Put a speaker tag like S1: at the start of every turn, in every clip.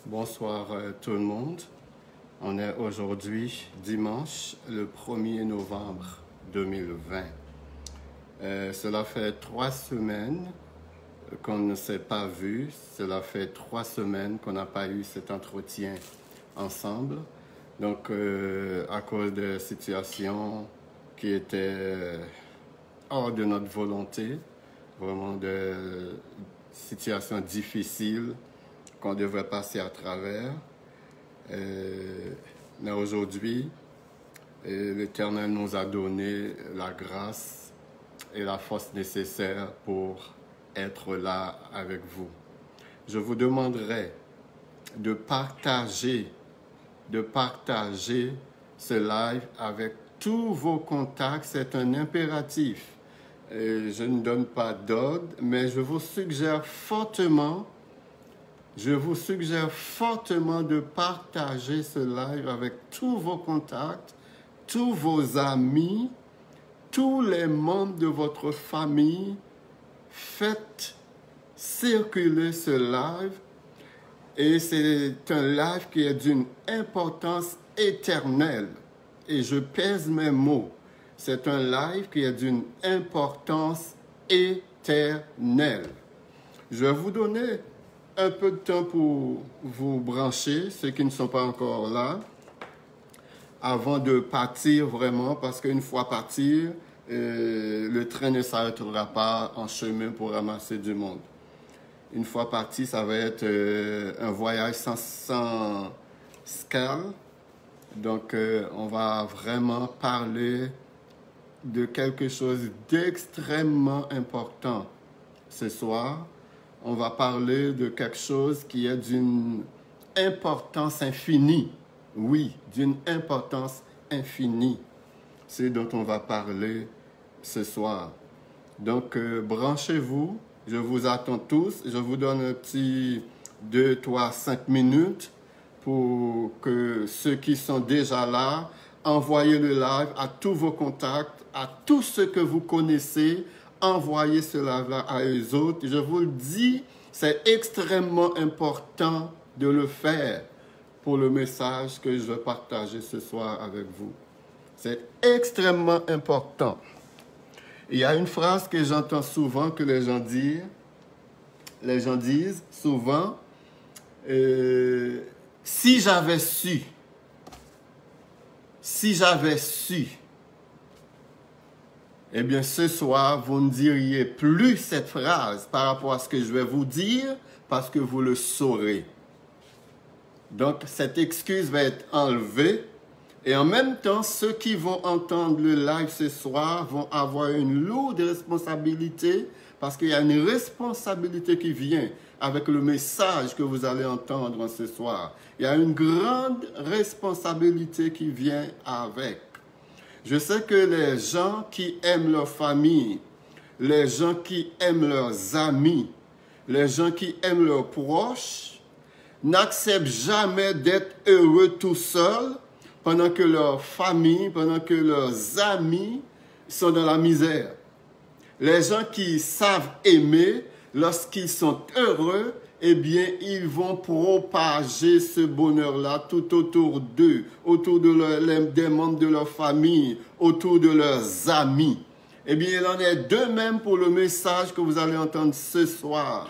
S1: Bonsoir tout le monde. On est aujourd'hui dimanche le 1er novembre 2020. Cela fait 3 semaines qu'on ne s'est pas vu. Cela fait 3 semaines qu'on n'a pas eu cet entretien ensemble. Donc, à cause de situations qui étaient hors de notre volonté, vraiment de situations difficiles qu'on devrait passer à travers. Mais aujourd'hui, l'Éternel nous a donné la grâce et la force nécessaire pour être là avec vous. Je vous demanderai de partager ce live avec tous vos contacts. C'est un impératif. Je ne donne pas d'ordre, mais je vous suggère fortement de partager ce live avec tous vos contacts, tous vos amis, tous les membres de votre famille. Faites circuler ce live et c'est un live qui est d'une importance éternelle. Et je pèse mes mots. C'est un live qui est d'une importance éternelle. Je vais vous donner un peu de temps pour vous brancher, ceux qui ne sont pas encore là, avant de partir vraiment, parce qu'une fois partir, le train ne s'arrêtera pas en chemin pour ramasser du monde. Une fois parti, ça va être un voyage sans escale. Donc, on va vraiment parler de quelque chose d'extrêmement important ce soir. On va parler de quelque chose qui est d'une importance infinie. Oui, d'une importance infinie. C'est dont on va parler ce soir. Donc, branchez-vous. Je vous attends tous. Je vous donne un petit 2, 3, 5 minutes pour que ceux qui sont déjà là, envoyez le live à tous vos contacts, à tous ceux que vous connaissez. Envoyez ce live-là à eux autres. Je vous le dis, c'est extrêmement important de le faire pour le message que je veux partager ce soir avec vous. C'est extrêmement important. Il y a une phrase que j'entends souvent que les gens disent. Les gens disent souvent, si j'avais su, eh bien, ce soir, vous ne diriez plus cette phrase par rapport à ce que je vais vous dire, parce que vous le saurez. Donc, cette excuse va être enlevée. Et en même temps, ceux qui vont entendre le live ce soir vont avoir une lourde responsabilité, parce qu'il y a une responsabilité qui vient avec le message que vous allez entendre ce soir. Il y a une grande responsabilité qui vient avec. Je sais que les gens qui aiment leur famille, les gens qui aiment leurs amis, les gens qui aiment leurs proches, n'acceptent jamais d'être heureux tout seuls pendant que leur famille, pendant que leurs amis sont dans la misère. Les gens qui savent aimer, lorsqu'ils sont heureux, eh bien, ils vont propager ce bonheur-là tout autour d'eux, autour des membres de leur famille, autour de leurs amis. Eh bien, il en est de même pour le message que vous allez entendre ce soir.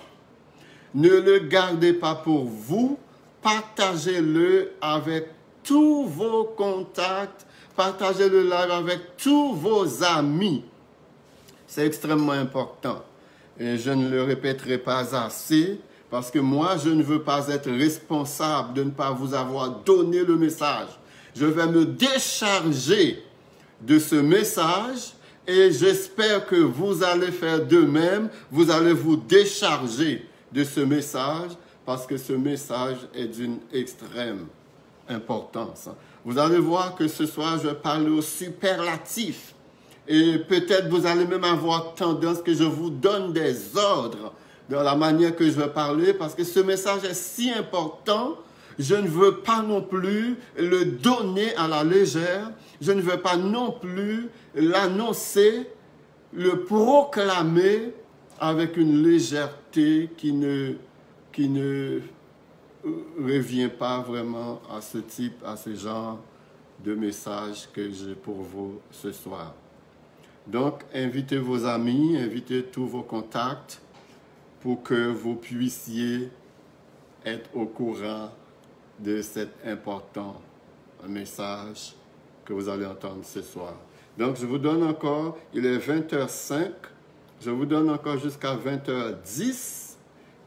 S1: Ne le gardez pas pour vous, partagez-le avec tous vos contacts, partagez le live avec tous vos amis. C'est extrêmement important. Et je ne le répéterai pas assez, parce que moi, je ne veux pas être responsable de ne pas vous avoir donné le message. Je vais me décharger de ce message et j'espère que vous allez faire de même. Vous allez vous décharger de ce message parce que ce message est d'une extrême importance. Vous allez voir que ce soir, je vais parler au superlatif. Et peut-être vous allez même avoir tendance que je vous donne des ordres dans la manière que je vais parler, parce que ce message est si important, je ne veux pas non plus le donner à la légère, je ne veux pas non plus l'annoncer, le proclamer avec une légèreté qui ne revient pas vraiment à ce genre de message que j'ai pour vous ce soir. Donc, invitez vos amis, invitez tous vos contacts pour que vous puissiez être au courant de cet important message que vous allez entendre ce soir. Donc, je vous donne encore, il est 20h05, je vous donne encore jusqu'à 20h10,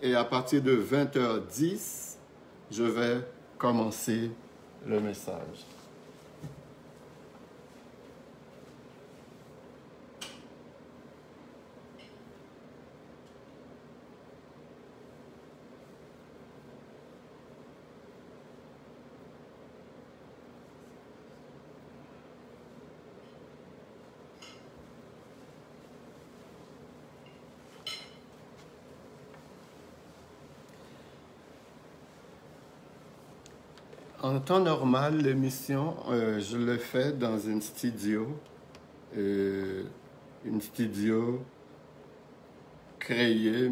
S1: et à partir de 20h10, je vais commencer le message. En temps normal, l'émission, je le fais dans une studio créée,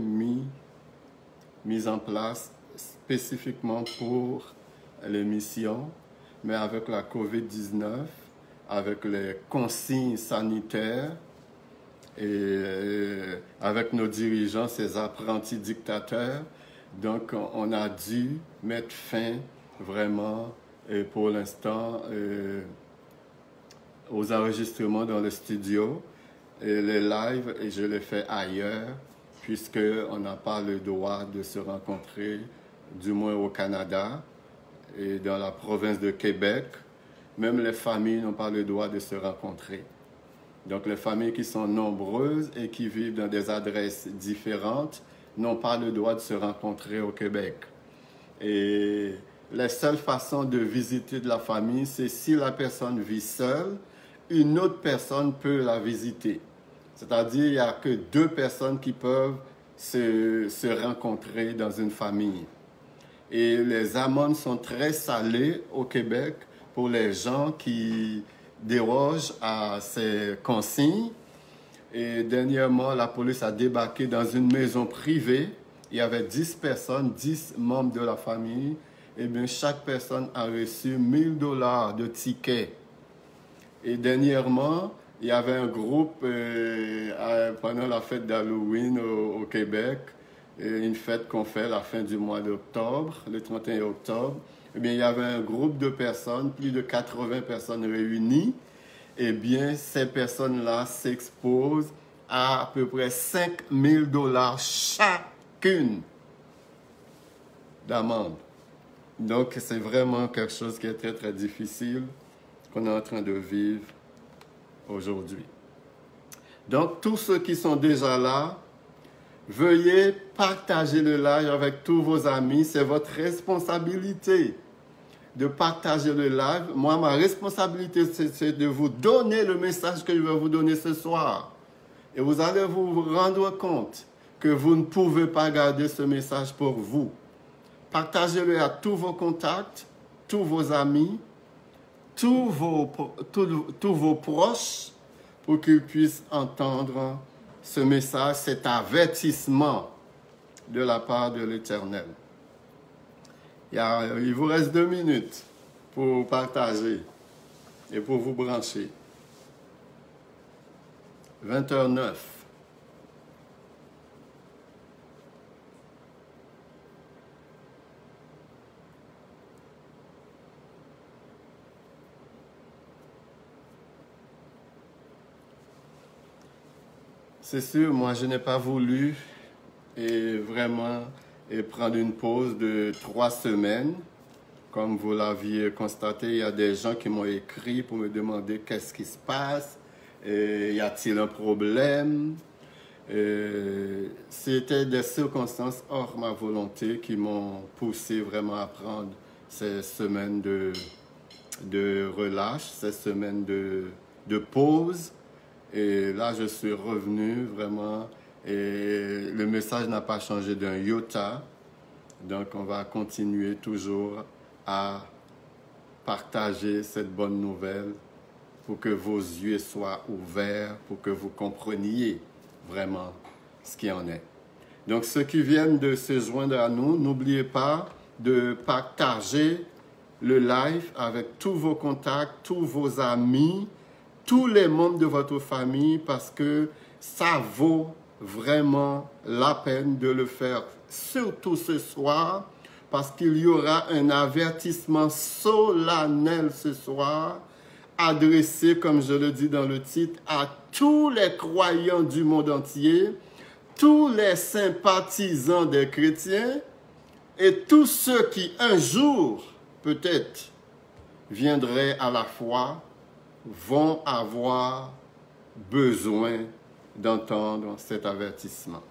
S1: mise en place spécifiquement pour l'émission, mais avec la COVID-19, avec les consignes sanitaires et avec nos dirigeants, ces apprentis dictateurs. Donc, on a dû mettre fin vraiment, et pour l'instant, aux enregistrements dans le studio. Et les lives, et je les fais ailleurs, puisqu'on n'a pas le droit de se rencontrer, du moins au Canada et dans la province de Québec. Même les familles n'ont pas le droit de se rencontrer. Donc, les familles qui sont nombreuses et qui vivent dans des adresses différentes n'ont pas le droit de se rencontrer au Québec. Et la seule façon de visiter de la famille, c'est si la personne vit seule, une autre personne peut la visiter. C'est-à-dire, il n'y a que 2 personnes qui peuvent se rencontrer dans une famille. Et les amendes sont très salées au Québec pour les gens qui dérogent à ces consignes. Et dernièrement, la police a débarqué dans une maison privée. Il y avait 10 personnes, 10 membres de la famille. Eh bien, chaque personne a reçu $1000 de tickets. Et dernièrement, il y avait un groupe pendant la fête d'Halloween au Québec, une fête qu'on fait la fin du mois d'octobre, le 31 octobre. Eh bien, il y avait un groupe de personnes, plus de 80 personnes réunies. Eh bien, ces personnes-là s'exposent à peu près $5000 chacune d'amende. Donc, c'est vraiment quelque chose qui est très, très difficile qu'on est en train de vivre aujourd'hui. Donc, tous ceux qui sont déjà là, veuillez partager le live avec tous vos amis. C'est votre responsabilité de partager le live. Moi, ma responsabilité, c'est de vous donner le message que je vais vous donner ce soir. Et vous allez vous rendre compte que vous ne pouvez pas garder ce message pour vous. Partagez-le à tous vos contacts, tous vos amis, tous vos proches, pour qu'ils puissent entendre ce message, cet avertissement de la part de l'Éternel. Il vous reste 2 minutes pour partager et pour vous brancher. 20h09. C'est sûr, moi, je n'ai pas voulu prendre une pause de 3 semaines. Comme vous l'aviez constaté, il y a des gens qui m'ont écrit pour me demander qu'est-ce qui se passe, y a-t-il un problème. C'était des circonstances hors ma volonté qui m'ont poussé vraiment à prendre ces semaines de relâche, ces semaines de pause. Et là, je suis revenu vraiment, et le message n'a pas changé d'un iota. Donc, on va continuer toujours à partager cette bonne nouvelle pour que vos yeux soient ouverts, pour que vous compreniez vraiment ce qui en est. Donc, ceux qui viennent de se joindre à nous, n'oubliez pas de partager le live avec tous vos contacts, tous vos amis, tous les membres de votre famille, parce que ça vaut vraiment la peine de le faire, surtout ce soir, parce qu'il y aura un avertissement solennel ce soir, adressé, comme je le dis dans le titre, à tous les croyants du monde entier, tous les sympathisants des chrétiens et tous ceux qui un jour, peut-être, viendraient à la foi, vont avoir besoin d'entendre cet avertissement.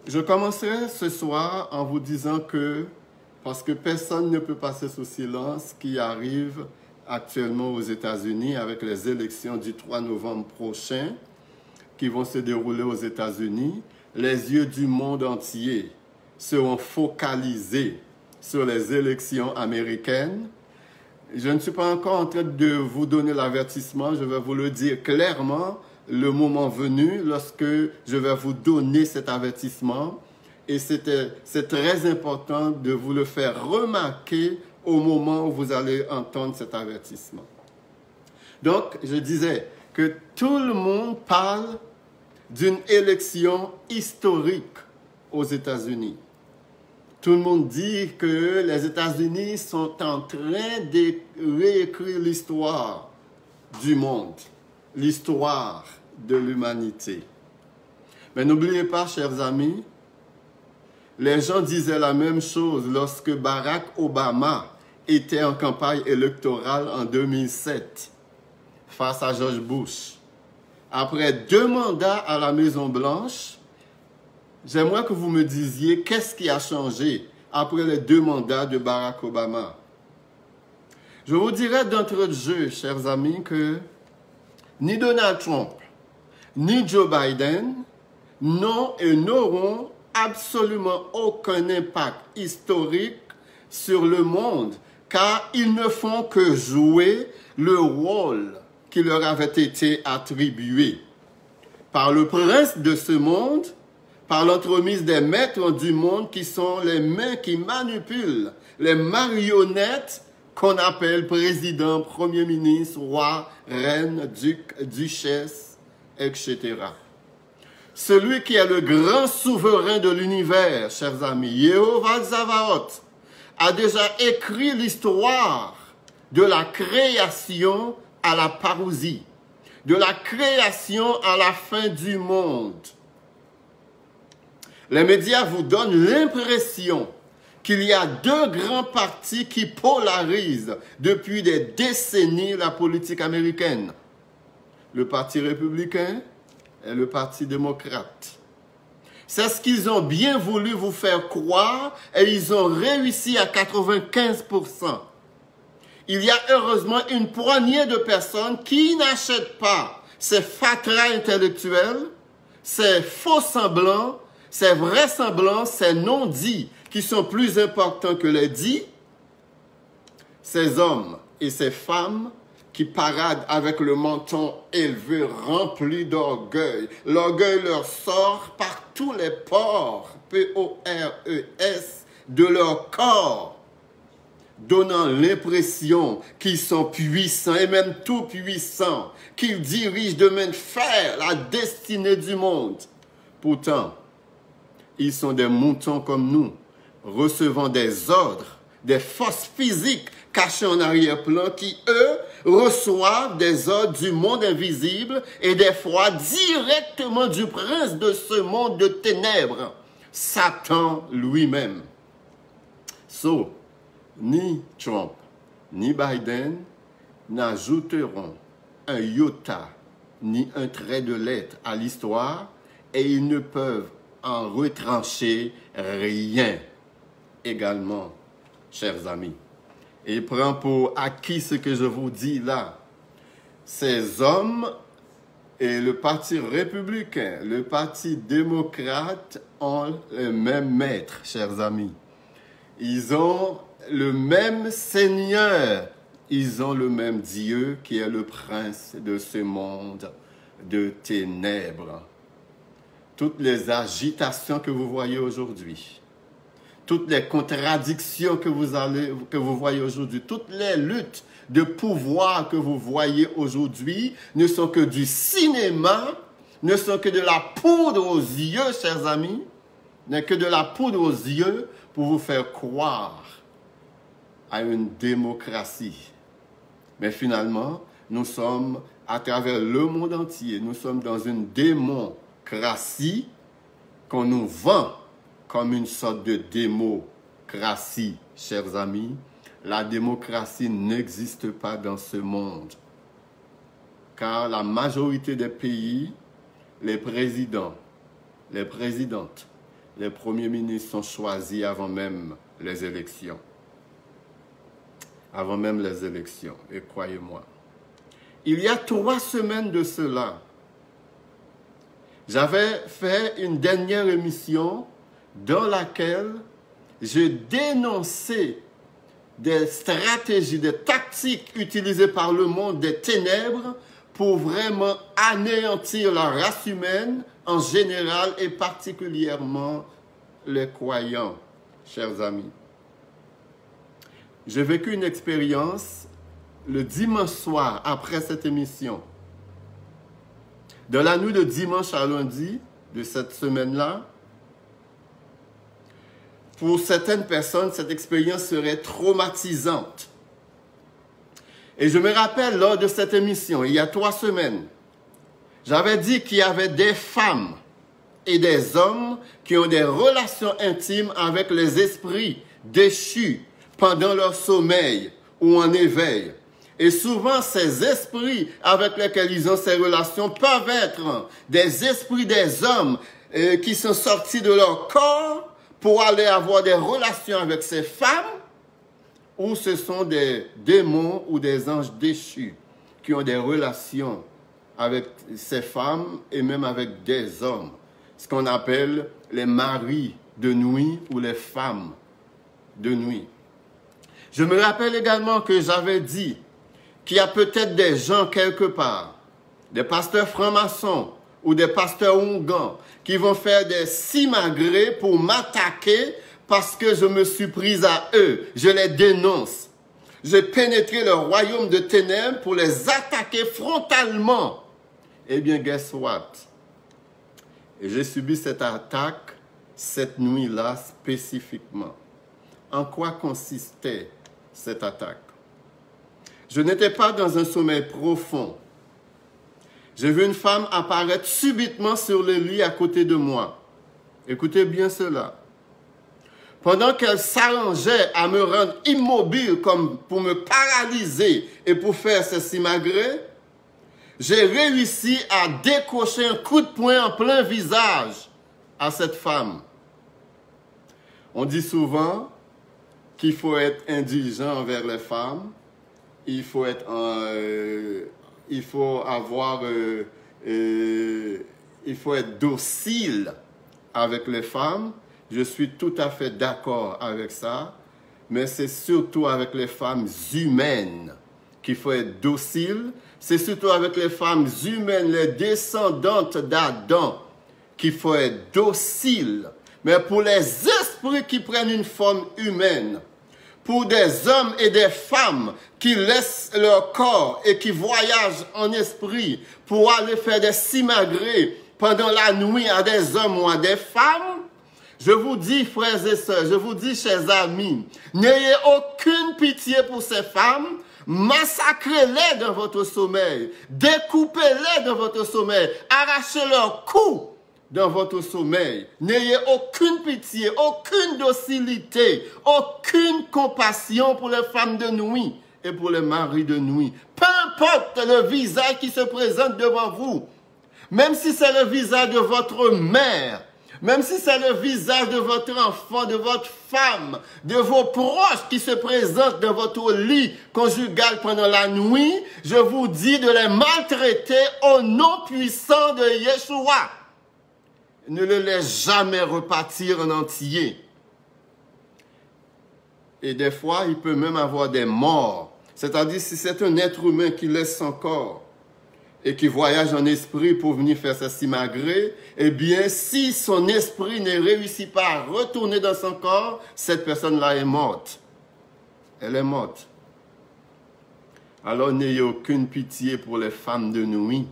S1: Je commencerai ce soir en vous disant que, parce que personne ne peut passer sous silence ce qui arrive actuellement aux États-Unis avec les élections du 3 novembre prochain qui vont se dérouler aux États-Unis, les yeux du monde entier seront focalisés sur les élections américaines. Je ne suis pas encore en train de vous donner l'avertissement, je vais vous le dire clairement le moment venu lorsque je vais vous donner cet avertissement. Et c'est très important de vous le faire remarquer au moment où vous allez entendre cet avertissement. Donc, je disais que tout le monde parle d'une élection historique aux États-Unis. Tout le monde dit que les États-Unis sont en train de réécrire l'histoire du monde, l'histoire de l'humanité. Mais n'oubliez pas, chers amis, les gens disaient la même chose lorsque Barack Obama était en campagne électorale en 2007 face à George Bush. Après 2 mandats à la Maison-Blanche, j'aimerais que vous me disiez qu'est-ce qui a changé après les 2 mandats de Barack Obama. Je vous dirais d'entrée de jeu, chers amis, que ni Donald Trump, ni Joe Biden n'ont et n'auront absolument aucun impact historique sur le monde, car ils ne font que jouer le rôle qui leur avait été attribué par le prince de ce monde, par l'entremise des maîtres du monde qui sont les mains qui manipulent les marionnettes qu'on appelle président, premier ministre, roi, reine, duc, duchesse, etc. Celui qui est le grand souverain de l'univers, chers amis, Yehovah Zavaot, a déjà écrit l'histoire de la création à la parousie, de la création à la fin du monde. Les médias vous donnent l'impression qu'il y a 2 grands partis qui polarisent depuis des décennies la politique américaine. Le Parti républicain et le Parti démocrate. C'est ce qu'ils ont bien voulu vous faire croire et ils ont réussi à 95%. Il y a heureusement une poignée de personnes qui n'achètent pas ces fatras intellectuels, ces faux semblants, ces vraisemblances, ces non-dits qui sont plus importants que les dits. Ces hommes et ces femmes qui paradent avec le menton élevé, rempli d'orgueil. L'orgueil leur sort par tous les pores, P-O-R-E-S, de leur corps, donnant l'impression qu'ils sont puissants et même tout puissants, qu'ils dirigent de main de fer la destinée du monde. Pourtant, ils sont des moutons comme nous, recevant des ordres, des forces physiques cachées en arrière-plan qui, eux, reçoivent des ordres du monde invisible et des fois directement du prince de ce monde de ténèbres, Satan lui-même. Ni Trump, ni Biden n'ajouteront un iota ni un trait de lettre à l'histoire et ils ne peuvent en retrancher rien également, chers amis. Et prends pour acquis ce que je vous dis là. Ces hommes et le Parti républicain, le Parti démocrate ont le même maître, chers amis. Ils ont le même Seigneur. Ils ont le même Dieu qui est le prince de ce monde de ténèbres. Toutes les agitations que vous voyez aujourd'hui, toutes les contradictions que vous voyez aujourd'hui, toutes les luttes de pouvoir que vous voyez aujourd'hui ne sont que du cinéma, ne sont que de la poudre aux yeux, chers amis, n'est que de la poudre aux yeux pour vous faire croire à une démocratie. Mais finalement, nous sommes, à travers le monde entier, nous sommes dans une démocratie qu'on nous vend comme une sorte de démocratie, chers amis. La démocratie n'existe pas dans ce monde. Car la majorité des pays, les présidents, les présidentes, les premiers ministres sont choisis avant même les élections. Avant même les élections, et croyez-moi. Il y a 3 semaines de cela, j'avais fait une dernière émission dans laquelle je dénonçais des stratégies, des tactiques utilisées par le monde des ténèbres pour vraiment anéantir la race humaine en général et particulièrement les croyants, chers amis. J'ai vécu une expérience le dimanche soir après cette émission. Dans la nuit de dimanche à lundi de cette semaine-là, pour certaines personnes, cette expérience serait traumatisante. Et je me rappelle lors de cette émission, il y a 3 semaines, j'avais dit qu'il y avait des femmes et des hommes qui ont des relations intimes avec les esprits déchus pendant leur sommeil ou en éveil. Et souvent, ces esprits avec lesquels ils ont ces relations peuvent être des esprits des hommes qui sont sortis de leur corps pour aller avoir des relations avec ces femmes, ou ce sont des démons ou des anges déchus qui ont des relations avec ces femmes et même avec des hommes. Ce qu'on appelle les maris de nuit ou les femmes de nuit. Je me rappelle également que j'avais dit qu'il y a peut-être des gens quelque part, des pasteurs francs-maçons ou des pasteurs oungans, qui vont faire des simagrées pour m'attaquer parce que je me suis prise à eux. Je les dénonce. J'ai pénétré le royaume de ténèbres pour les attaquer frontalement. Eh bien, guess what? Et j'ai subi cette attaque cette nuit-là spécifiquement. En quoi consistait cette attaque? Je n'étais pas dans un sommeil profond. J'ai vu une femme apparaître subitement sur le lit à côté de moi. Écoutez bien cela. Pendant qu'elle s'arrangeait à me rendre immobile comme pour me paralyser et pour faire ce simagrée, j'ai réussi à décocher un coup de poing en plein visage à cette femme. On dit souvent qu'il faut être indulgent envers les femmes, il faut être docile avec les femmes. Je suis tout à fait d'accord avec ça, mais c'est surtout avec les femmes humaines qu'il faut être docile. C'est surtout avec les femmes humaines, les descendantes d'Adam, qu'il faut être docile. Mais pour les esprits qui prennent une forme humaine, pour des hommes et des femmes qui laissent leur corps et qui voyagent en esprit pour aller faire des simagrées pendant la nuit à des hommes ou à des femmes, je vous dis, frères et sœurs, je vous dis, chers amis, n'ayez aucune pitié pour ces femmes, massacrez-les dans votre sommeil, découpez-les dans votre sommeil, arrachez leur cou dans votre sommeil. N'ayez aucune pitié, aucune docilité, aucune compassion pour les femmes de nuit et pour les maris de nuit. Peu importe le visage qui se présente devant vous, même si c'est le visage de votre mère, même si c'est le visage de votre enfant, de votre femme, de vos proches qui se présentent dans votre lit conjugal pendant la nuit, je vous dis de les maltraiter au nom puissant de Yeshua. Ne le laisse jamais repartir en entier. Et des fois, il peut même avoir des morts. C'est-à-dire, si c'est un être humain qui laisse son corps et qui voyage en esprit pour venir faire sa simagrée, eh bien, si son esprit ne réussit pas à retourner dans son corps, cette personne-là est morte. Elle est morte. Alors, n'ayez aucune pitié pour les femmes de nuit.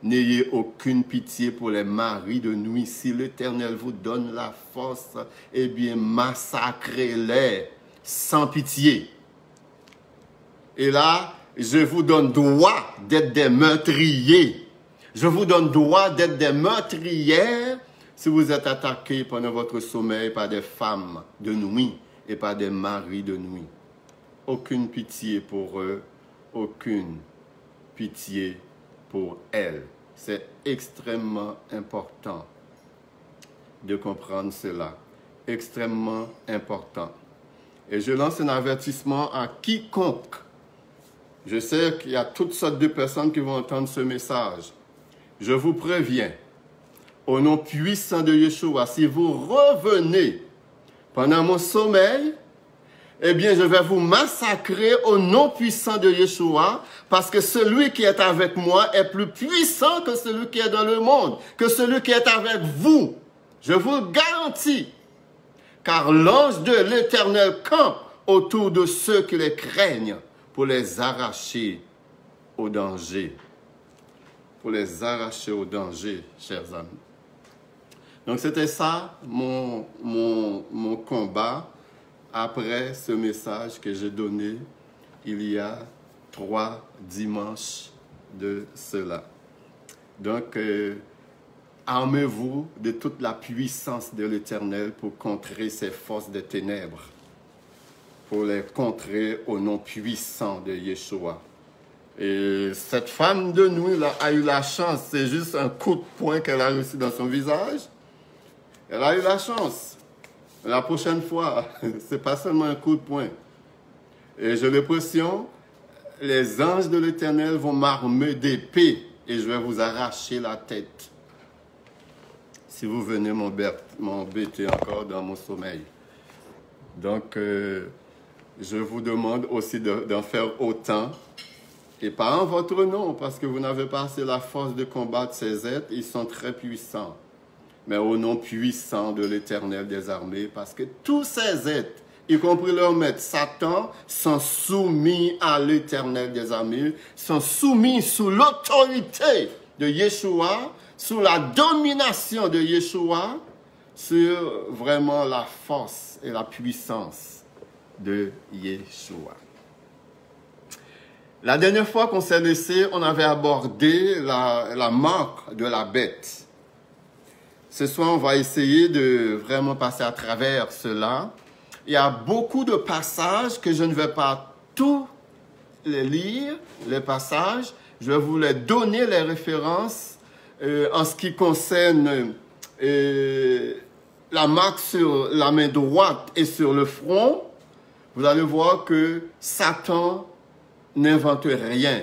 S1: N'ayez aucune pitié pour les maris de nuit. Si l'Éternel vous donne la force, eh bien, massacrez-les sans pitié. Et là, je vous donne droit d'être des meurtriers. Je vous donne droit d'être des meurtrières si vous êtes attaqués pendant votre sommeil par des femmes de nuit et par des maris de nuit. Aucune pitié pour eux, aucune pitié pour elles. C'est extrêmement important de comprendre cela. Extrêmement important. Et je lance un avertissement à quiconque. Je sais qu'il y a toutes sortes de personnes qui vont entendre ce message. Je vous préviens, au nom puissant de Yeshua, si vous revenez pendant mon sommeil, eh bien, je vais vous massacrer au nom puissant de Yeshua, parce que celui qui est avec moi est plus puissant que celui qui est dans le monde, que celui qui est avec vous. Je vous le garantis. Car l'ange de l'Éternel campe autour de ceux qui les craignent pour les arracher au danger. Pour les arracher au danger, chers amis. Donc, c'était ça, mon combat après ce message que j'ai donné il y a 3 dimanches de cela. Donc, armez-vous de toute la puissance de l'Éternel pour contrer ces forces des ténèbres, pour les contrer au nom puissant de Yeshua. Et cette femme de nuit là, a eu la chance, c'est juste un coup de poing qu'elle a reçu dans son visage. Elle a eu la chance. La prochaine fois, c'est pas seulement un coup de poing. Et j'ai l'impression, les anges de l'Éternel vont m'armer d'épée et je vais vous arracher la tête. Si vous venez m'embêter encore dans mon sommeil. Donc, je vous demande aussi d'en faire autant. Et pas en votre nom, parce que vous n'avez pas assez la force de combattre ces êtres. Ils sont très puissants. Mais au nom puissant de l'Éternel des armées, parce que tous ces êtres, y compris leur maître Satan, sont soumis à l'Éternel des armées, sont soumis sous l'autorité de Yeshua, sous la domination de Yeshua, sur vraiment la force et la puissance de Yeshua. La dernière fois qu'on s'est laissé, on avait abordé la marque de la bête. Ce soir, on va essayer de vraiment passer à travers cela. Il y a beaucoup de passages que je ne vais pas tous les lire, les passages. Je vais vous les donner, les références, en ce qui concerne la marque sur la main droite et sur le front. Vous allez voir que Satan n'invente rien.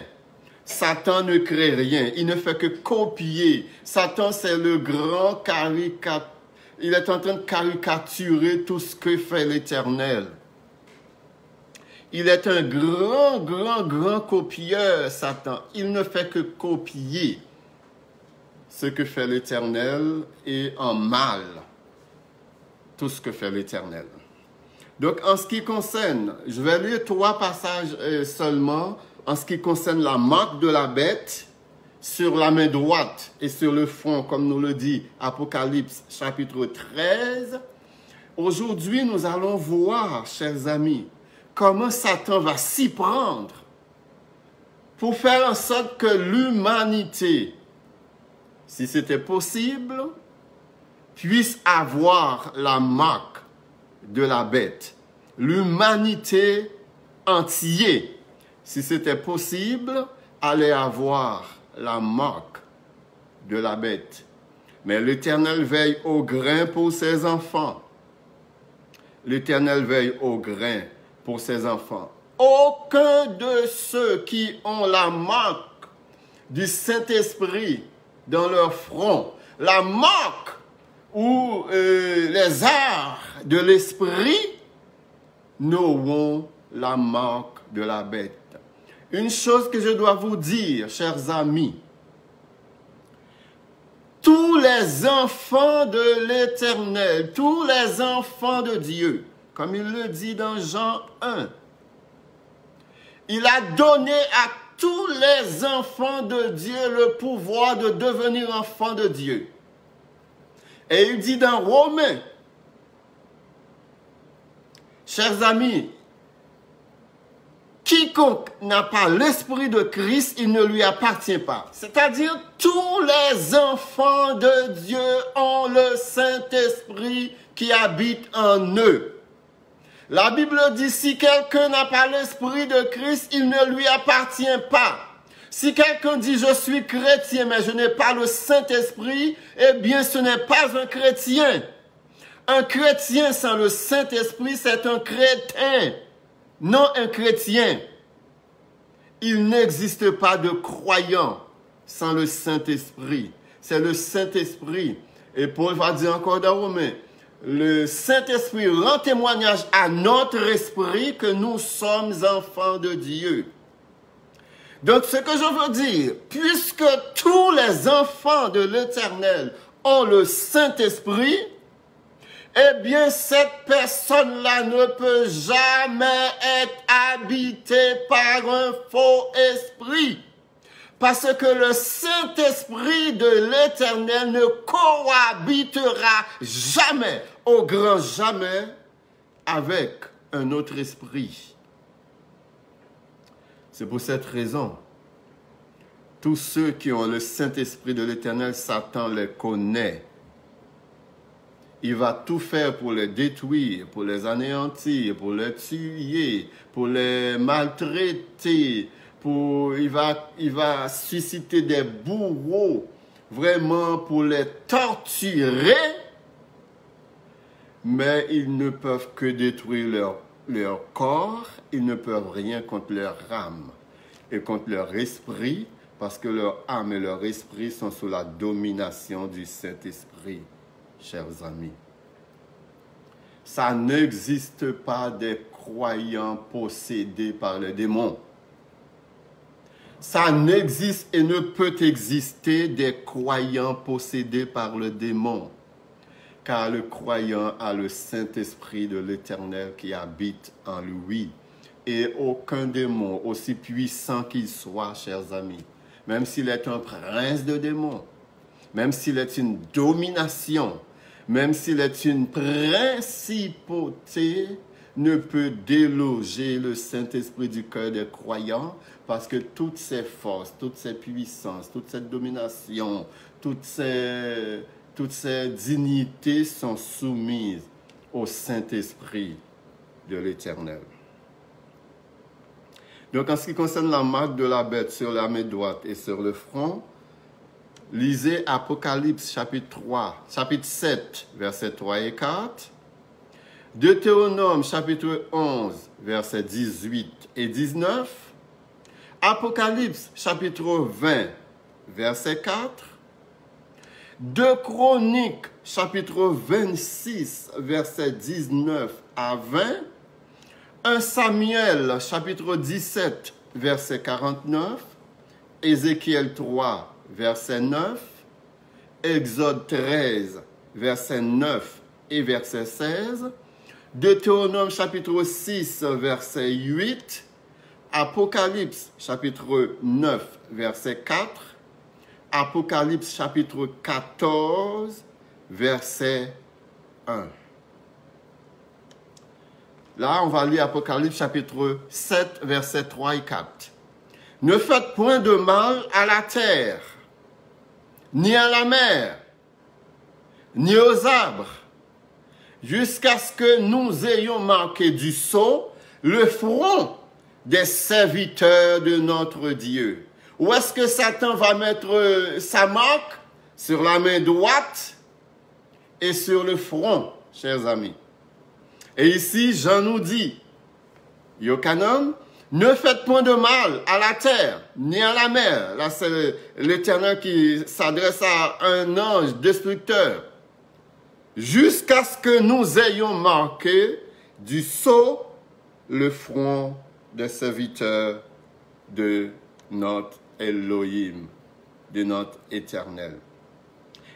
S1: Satan ne crée rien. Il ne fait que copier. Satan, c'est le grand caricature. Il est en train de caricaturer tout ce que fait l'Éternel. Il est un grand copieur, Satan. Il ne fait que copier ce que fait l'Éternel et en mal tout ce que fait l'Éternel. Donc, en ce qui concerne, je vais lire 3 passages seulement. En ce qui concerne la marque de la bête, sur la main droite et sur le front, comme nous le dit Apocalypse chapitre 13. Aujourd'hui, nous allons voir, chers amis, comment Satan va s'y prendre pour faire en sorte que l'humanité, si c'était possible, puisse avoir la marque de la bête. L'humanité entière, si c'était possible, allait avoir la marque de la bête. Mais l'Éternel veille au grain pour ses enfants. L'Éternel veille au grain pour ses enfants. Aucun de ceux qui ont la marque du Saint-Esprit dans leur front, la marque ou les arts de l'Esprit, n'auront la marque de la bête. Une chose que je dois vous dire, chers amis, tous les enfants de l'Éternel, tous les enfants de Dieu, comme il le dit dans Jean 1. Il a donné à tous les enfants de Dieu le pouvoir de devenir enfants de Dieu. Et il dit dans Romains, chers amis, quiconque n'a pas l'esprit de Christ, il ne lui appartient pas. C'est-à-dire, tous les enfants de Dieu ont le Saint-Esprit qui habite en eux. La Bible dit, si quelqu'un n'a pas l'Esprit de Christ, il ne lui appartient pas. Si quelqu'un dit, je suis chrétien, mais je n'ai pas le Saint-Esprit, eh bien, ce n'est pas un chrétien. Un chrétien sans le Saint-Esprit, c'est un crétin, non un chrétien. Il n'existe pas de croyant sans le Saint-Esprit. C'est le Saint-Esprit. Et Paul va dire encore dans Romains, le Saint-Esprit rend témoignage à notre esprit que nous sommes enfants de Dieu. Donc, ce que je veux dire, puisque tous les enfants de l'Éternel ont le Saint-Esprit, eh bien, cette personne-là ne peut jamais être habitée par un faux esprit. Parce que le Saint-Esprit de l'Éternel ne cohabitera jamais, au grand jamais, avec un autre esprit. C'est pour cette raison, tous ceux qui ont le Saint-Esprit de l'Éternel, Satan les connaît. Il va tout faire pour les détruire, pour les anéantir, pour les tuer, pour les maltraiter. Il va susciter des bourreaux, vraiment pour les torturer. Mais ils ne peuvent que détruire leur corps. Ils ne peuvent rien contre leur âme et contre leur esprit, parce que leur âme et leur esprit sont sous la domination du Saint-Esprit. Chers amis, ça n'existe pas des croyants possédés par les démons. Ça n'existe et ne peut exister des croyants possédés par le démon, car le croyant a le Saint-Esprit de l'Éternel qui habite en lui. Et aucun démon, aussi puissant qu'il soit, chers amis, même s'il est un prince de démons, même s'il est une domination, même s'il est une principauté, ne peut déloger le Saint-Esprit du cœur des croyants, parce que toutes ces forces, toutes ces puissances, toute cette domination, toutes ces dignités sont soumises au Saint-Esprit de l'Éternel. Donc, en ce qui concerne la marque de la bête sur la main droite et sur le front, lisez Apocalypse chapitre 7, versets 3 et 4. Deutéronome chapitre 11, versets 18 et 19. Apocalypse chapitre 20, verset 4. 2 Chroniques chapitre 26, versets 19 à 20. 1 Samuel chapitre 17, verset 49. Ézéchiel 3, verset 9. Exode 13, verset 9 et verset 16. Deutéronome chapitre 6, verset 8. Apocalypse chapitre 9, verset 4. Apocalypse chapitre 14, verset 1. Là, on va lire Apocalypse chapitre 7, verset 3 et 4. Ne faites point de mal à la terre, ni à la mer, ni aux arbres, jusqu'à ce que nous ayons marqué du sceau le front des serviteurs de notre Dieu. Où est-ce que Satan va mettre sa marque? Sur la main droite et sur le front, chers amis. Et ici, Jean nous dit, Yochanan, ne faites point de mal à la terre, ni à la mer. Là, c'est l'Éternel qui s'adresse à un ange destructeur. Jusqu'à ce que nous ayons marqué du sceau le front des serviteurs de notre Elohim, de notre Éternel.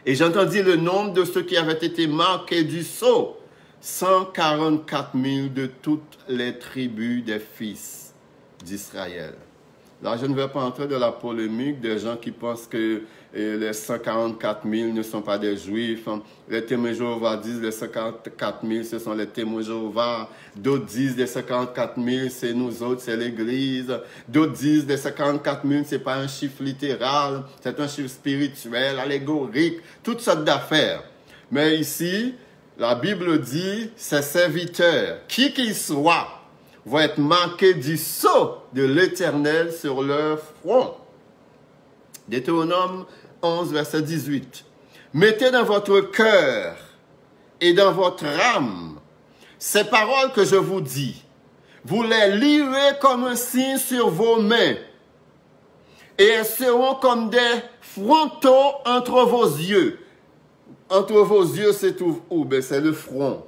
S1: Et j'entendis le nombre de ceux qui avaient été marqués du sceau, 144 000 de toutes les tribus des fils d'Israël. Là, je ne vais pas entrer dans la polémique des gens qui pensent que les 144 000 ne sont pas des Juifs. Les témoins de Jéhovah disent que les 144 000, ce sont les témoins de Jéhovah. D'autres disent que les 144 000, c'est nous autres, c'est l'Église. D'autres disent que les 144 000, ce n'est pas un chiffre littéral, c'est un chiffre spirituel, allégorique, toutes sortes d'affaires. Mais ici, la Bible dit, ces serviteurs, qui qu'ils soient, vont être marqués du sceau de l'Éternel sur leur front. Deutéronome 11, verset 18. Mettez dans votre cœur et dans votre âme ces paroles que je vous dis. Vous les lirez comme un signe sur vos mains et elles seront comme des frontaux entre vos yeux. Entre vos yeux, c'est où? Ben, c'est le front.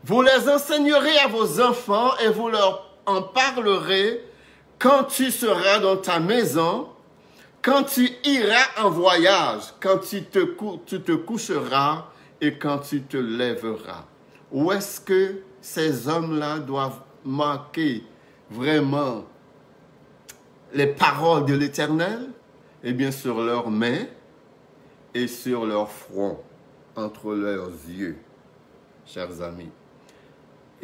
S1: Vous les enseignerez à vos enfants et vous leur en parlerez quand tu seras dans ta maison, quand tu iras en voyage, quand tu te coucheras et quand tu te lèveras. Où est-ce que ces hommes-là doivent marquer vraiment les paroles de l'Éternel? Eh bien, sur leurs mains et sur leur front, entre leurs yeux, chers amis.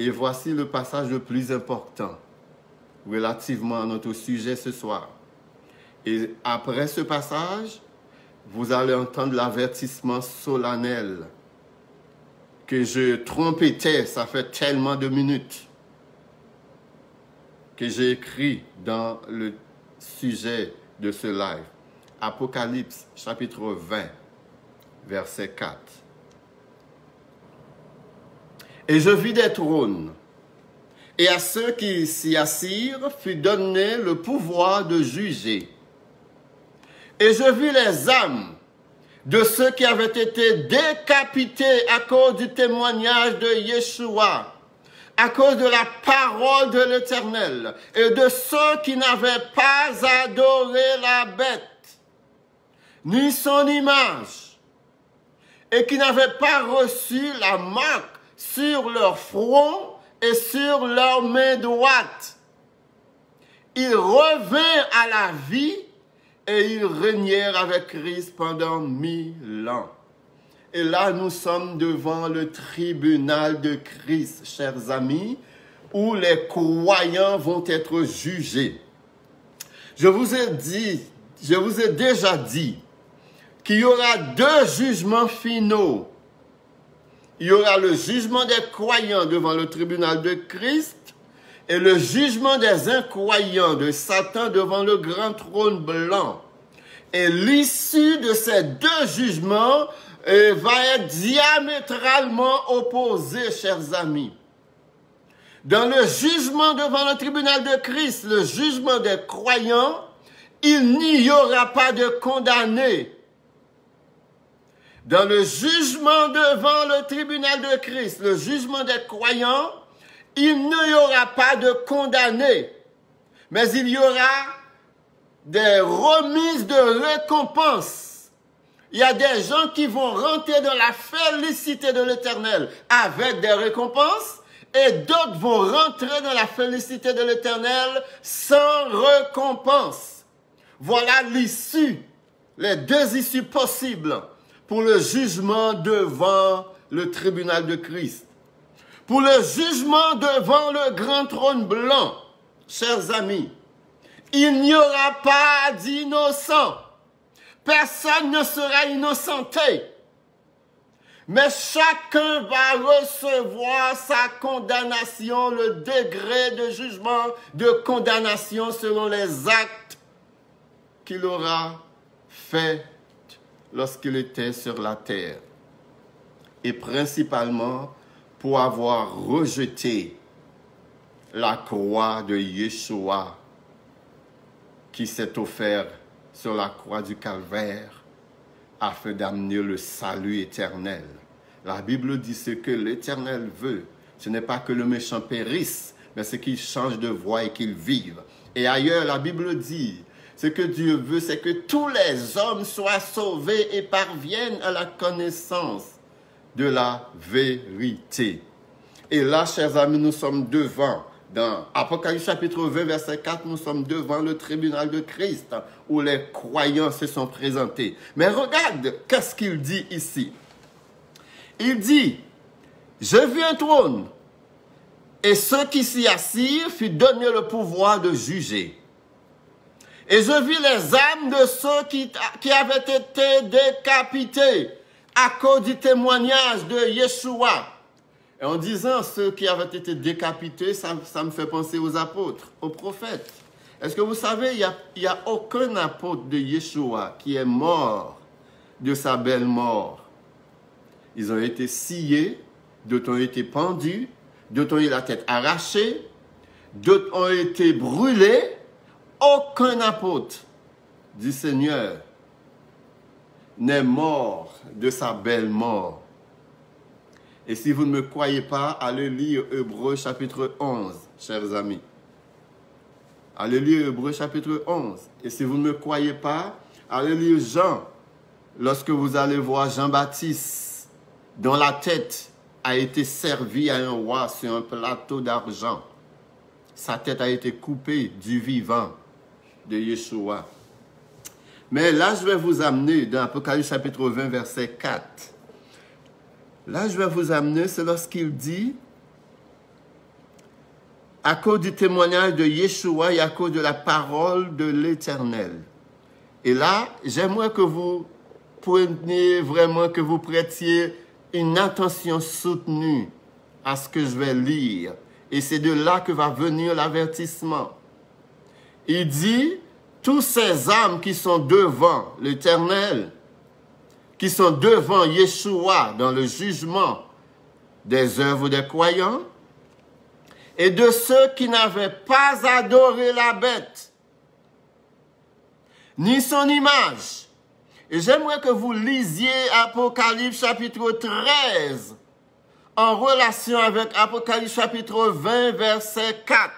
S1: Et voici le passage le plus important relativement à notre sujet ce soir. Et après ce passage, vous allez entendre l'avertissement solennel que je trompettais, ça fait tellement de minutes, que j'ai écrit dans le sujet de ce live. Apocalypse, chapitre 20, verset 4. Et je vis des trônes, et à ceux qui s'y assirent fut donné le pouvoir de juger. Et je vis les âmes de ceux qui avaient été décapités à cause du témoignage de Yeshua, à cause de la parole de l'Éternel, et de ceux qui n'avaient pas adoré la bête, ni son image, et qui n'avaient pas reçu la marque sur leur front et sur leur main droite. Ils revinrent à la vie et ils régnèrent avec Christ pendant 1000 ans. Et là, nous sommes devant le tribunal de Christ, chers amis, où les croyants vont être jugés. Je vous ai déjà dit qu'il y aura 2 jugements finaux. Il y aura le jugement des croyants devant le tribunal de Christ et le jugement des incroyants de Satan devant le grand trône blanc. Et l'issue de ces 2 jugements va être diamétralement opposée, chers amis. Dans le jugement devant le tribunal de Christ, le jugement des croyants, il n'y aura pas de condamnés. Dans le jugement devant le tribunal de Christ, le jugement des croyants, il n'y aura pas de condamnés, mais il y aura des remises de récompenses. Il y a des gens qui vont rentrer dans la félicité de l'Éternel avec des récompenses, et d'autres vont rentrer dans la félicité de l'Éternel sans récompense. Voilà l'issue, les 2 issues possibles pour le jugement devant le tribunal de Christ. Pour le jugement devant le grand trône blanc, chers amis, il n'y aura pas d'innocent. Personne ne sera innocenté. Mais chacun va recevoir sa condamnation, le degré de jugement, de condamnation selon les actes qu'il aura faits lorsqu'il était sur la terre, et principalement pour avoir rejeté la croix de Yeshua qui s'est offert sur la croix du Calvaire afin d'amener le salut éternel. La Bible dit ce que l'Éternel veut. Ce n'est pas que le méchant périsse, mais c'est qu'il change de voie et qu'il vive. Et ailleurs, la Bible dit, Ce que Dieu veut, c'est que tous les hommes soient sauvés et parviennent à la connaissance de la vérité. Et là, chers amis, nous sommes devant, dans Apocalypse chapitre 20, verset 4, nous sommes devant le tribunal de Christ, où les croyants se sont présentés. Mais regarde, qu'est-ce qu'il dit ici? Il dit, « Je vis un trône, et ceux qui s'y assirent furent donnés le pouvoir de juger. Et je vis les âmes de ceux qui avaient été décapités à cause du témoignage de Yeshua. » Et en disant ceux qui avaient été décapités, ça me fait penser aux apôtres, aux prophètes. Est-ce que vous savez, il n'y a aucun apôtre de Yeshua qui est mort de sa belle mort. Ils ont été sciés, d'autres ont été pendus, d'autres ont eu la tête arrachée, d'autres ont été brûlés. Aucun apôtre du Seigneur n'est mort de sa belle mort. Et si vous ne me croyez pas, allez lire Hébreux chapitre 11, chers amis. Allez lire Hébreux chapitre 11. Et si vous ne me croyez pas, allez lire Jean. Lorsque vous allez voir Jean-Baptiste, dont la tête a été servie à un roi sur un plateau d'argent. Sa tête a été coupée du vivant de Yeshua. Mais là, je vais vous amener dans Apocalypse chapitre 20, verset 4. Là, je vais vous amener, c'est lorsqu'il dit, à cause du témoignage de Yeshua et à cause de la parole de l'Éternel. Et là, j'aimerais que vous preniez vraiment, que vous prêtiez une attention soutenue à ce que je vais lire. Et c'est de là que va venir l'avertissement. Il dit, tous ces âmes qui sont devant l'Éternel, qui sont devant Yeshua dans le jugement des œuvres des croyants, et de ceux qui n'avaient pas adoré la bête, ni son image. Et j'aimerais que vous lisiez Apocalypse chapitre 13, en relation avec Apocalypse chapitre 20, verset 4.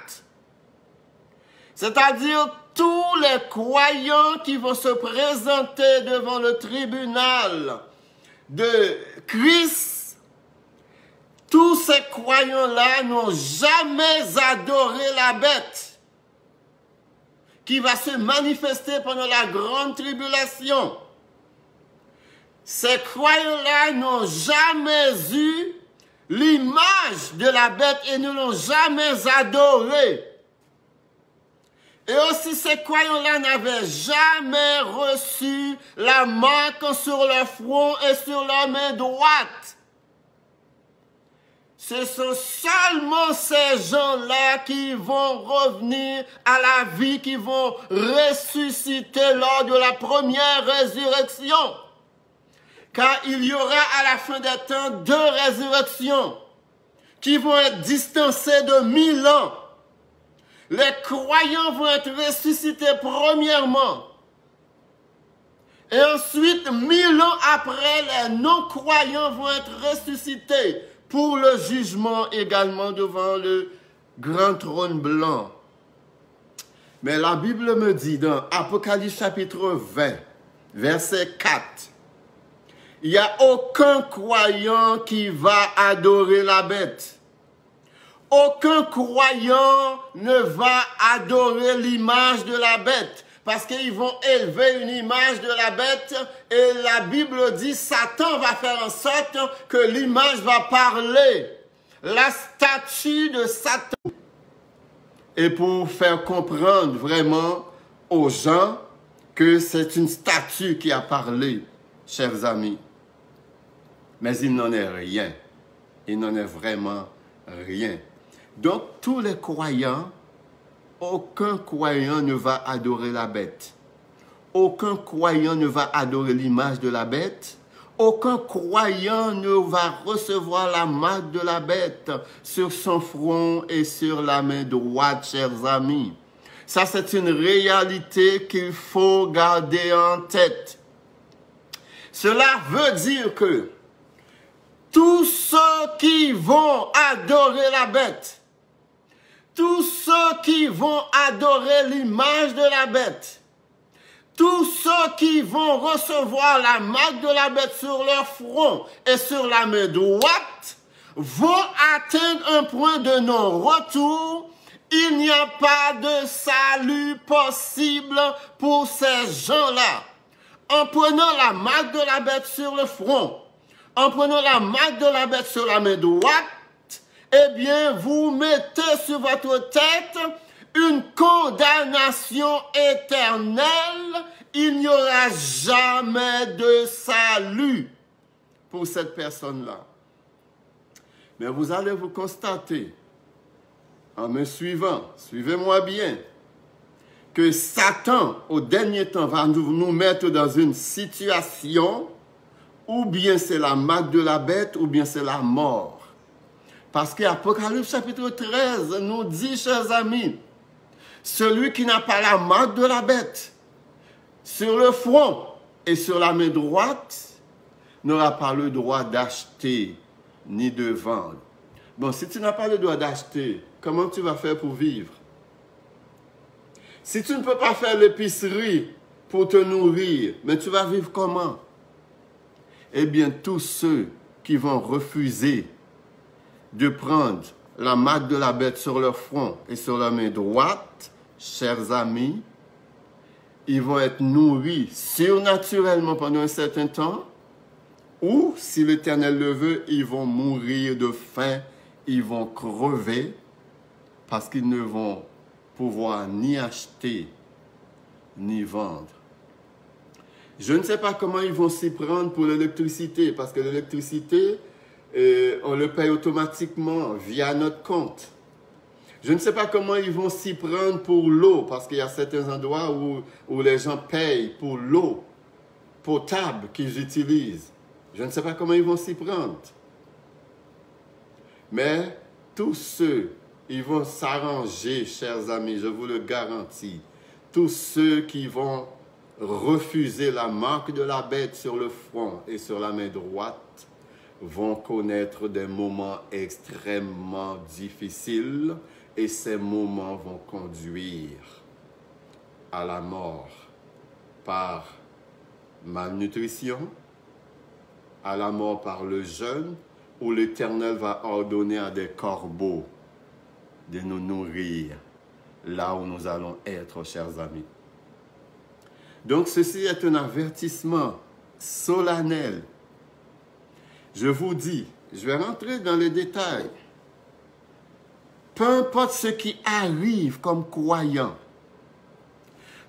S1: C'est-à-dire tous les croyants qui vont se présenter devant le tribunal de Christ, tous ces croyants-là n'ont jamais adoré la bête qui va se manifester pendant la grande tribulation. Ces croyants-là n'ont jamais eu l'image de la bête et ne l'ont jamais adorée. Et aussi, ces croyants-là n'avaient jamais reçu la marque sur leur front et sur leur main droite. Ce sont seulement ces gens-là qui vont revenir à la vie, qui vont ressusciter lors de la première résurrection. Car il y aura à la fin des temps 2 résurrections qui vont être distancées de 1000 ans. Les croyants vont être ressuscités premièrement. Et ensuite, 1000 ans après, les non-croyants vont être ressuscités pour le jugement également devant le grand trône blanc. Mais la Bible me dit dans Apocalypse chapitre 20, verset 4, il n'y a aucun croyant qui va adorer la bête. Aucun croyant ne va adorer l'image de la bête. Parce qu'ils vont élever une image de la bête. Et la Bible dit, Satan va faire en sorte que l'image va parler. La statue de Satan. Et pour faire comprendre vraiment aux gens que c'est une statue qui a parlé, chers amis. Mais il n'en est rien. Il n'en est vraiment rien. Donc, tous les croyants, aucun croyant ne va adorer la bête. Aucun croyant ne va adorer l'image de la bête. Aucun croyant ne va recevoir la marque de la bête sur son front et sur la main droite, chers amis. Ça, c'est une réalité qu'il faut garder en tête. Cela veut dire que tous ceux qui vont adorer la bête, tous ceux qui vont adorer l'image de la bête, tous ceux qui vont recevoir la marque de la bête sur leur front et sur la main droite vont atteindre un point de non-retour. Il n'y a pas de salut possible pour ces gens-là. En prenant la marque de la bête sur le front, en prenant la marque de la bête sur la main droite, eh bien, vous mettez sur votre tête une condamnation éternelle. Il n'y aura jamais de salut pour cette personne-là. Mais vous allez vous constater, en me suivant, suivez-moi bien, que Satan, au dernier temps, va nous mettre dans une situation ou bien c'est la marque de la bête, ou bien c'est la mort. Parce qu'Apocalypse chapitre 13 nous dit, chers amis, celui qui n'a pas la marque de la bête sur le front et sur la main droite n'aura pas le droit d'acheter ni de vendre. Bon, si tu n'as pas le droit d'acheter, comment tu vas faire pour vivre? Si tu ne peux pas faire l'épicerie pour te nourrir, mais tu vas vivre comment? Eh bien, tous ceux qui vont refuser de prendre la marque de la bête sur leur front et sur la main droite, chers amis, ils vont être nourris surnaturellement pendant un certain temps, ou, si l'Éternel le veut, ils vont mourir de faim, ils vont crever, parce qu'ils ne vont pouvoir ni acheter, ni vendre. Je ne sais pas comment ils vont s'y prendre pour l'électricité, parce que l'électricité, on le paye automatiquement via notre compte. Je ne sais pas comment ils vont s'y prendre pour l'eau, parce qu'il y a certains endroits où les gens payent pour l'eau potable qu'ils utilisent. Je ne sais pas comment ils vont s'y prendre. Mais tous ceux, ils vont s'arranger, chers amis, je vous le garantis. Tous ceux qui vont refuser la marque de la bête sur le front et sur la main droite vont connaître des moments extrêmement difficiles et ces moments vont conduire à la mort par malnutrition, à la mort par le jeûne, où l'Éternel va ordonner à des corbeaux de nous nourrir là où nous allons être, chers amis. Donc, ceci est un avertissement solennel. Je vous dis, je vais rentrer dans les détails. Peu importe ce qui arrive comme croyant,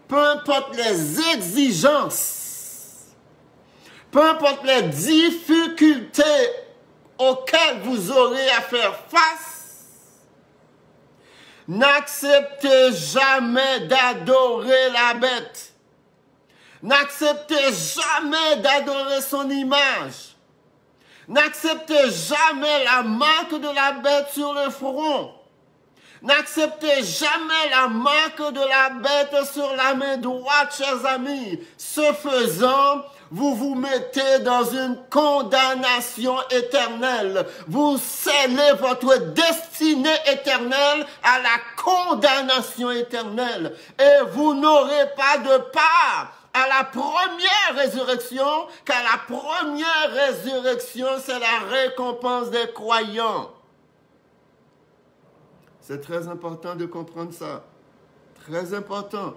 S1: peu importe les exigences, peu importe les difficultés auxquelles vous aurez à faire face, n'acceptez jamais d'adorer la bête. N'acceptez jamais d'adorer son image. N'acceptez jamais la marque de la bête sur le front. N'acceptez jamais la marque de la bête sur la main droite, chers amis. Ce faisant, vous vous mettez dans une condamnation éternelle. Vous scellez votre destinée éternelle à la condamnation éternelle. Et vous n'aurez pas de part à la première résurrection, car la première résurrection, c'est la récompense des croyants. C'est très important de comprendre ça. Très important.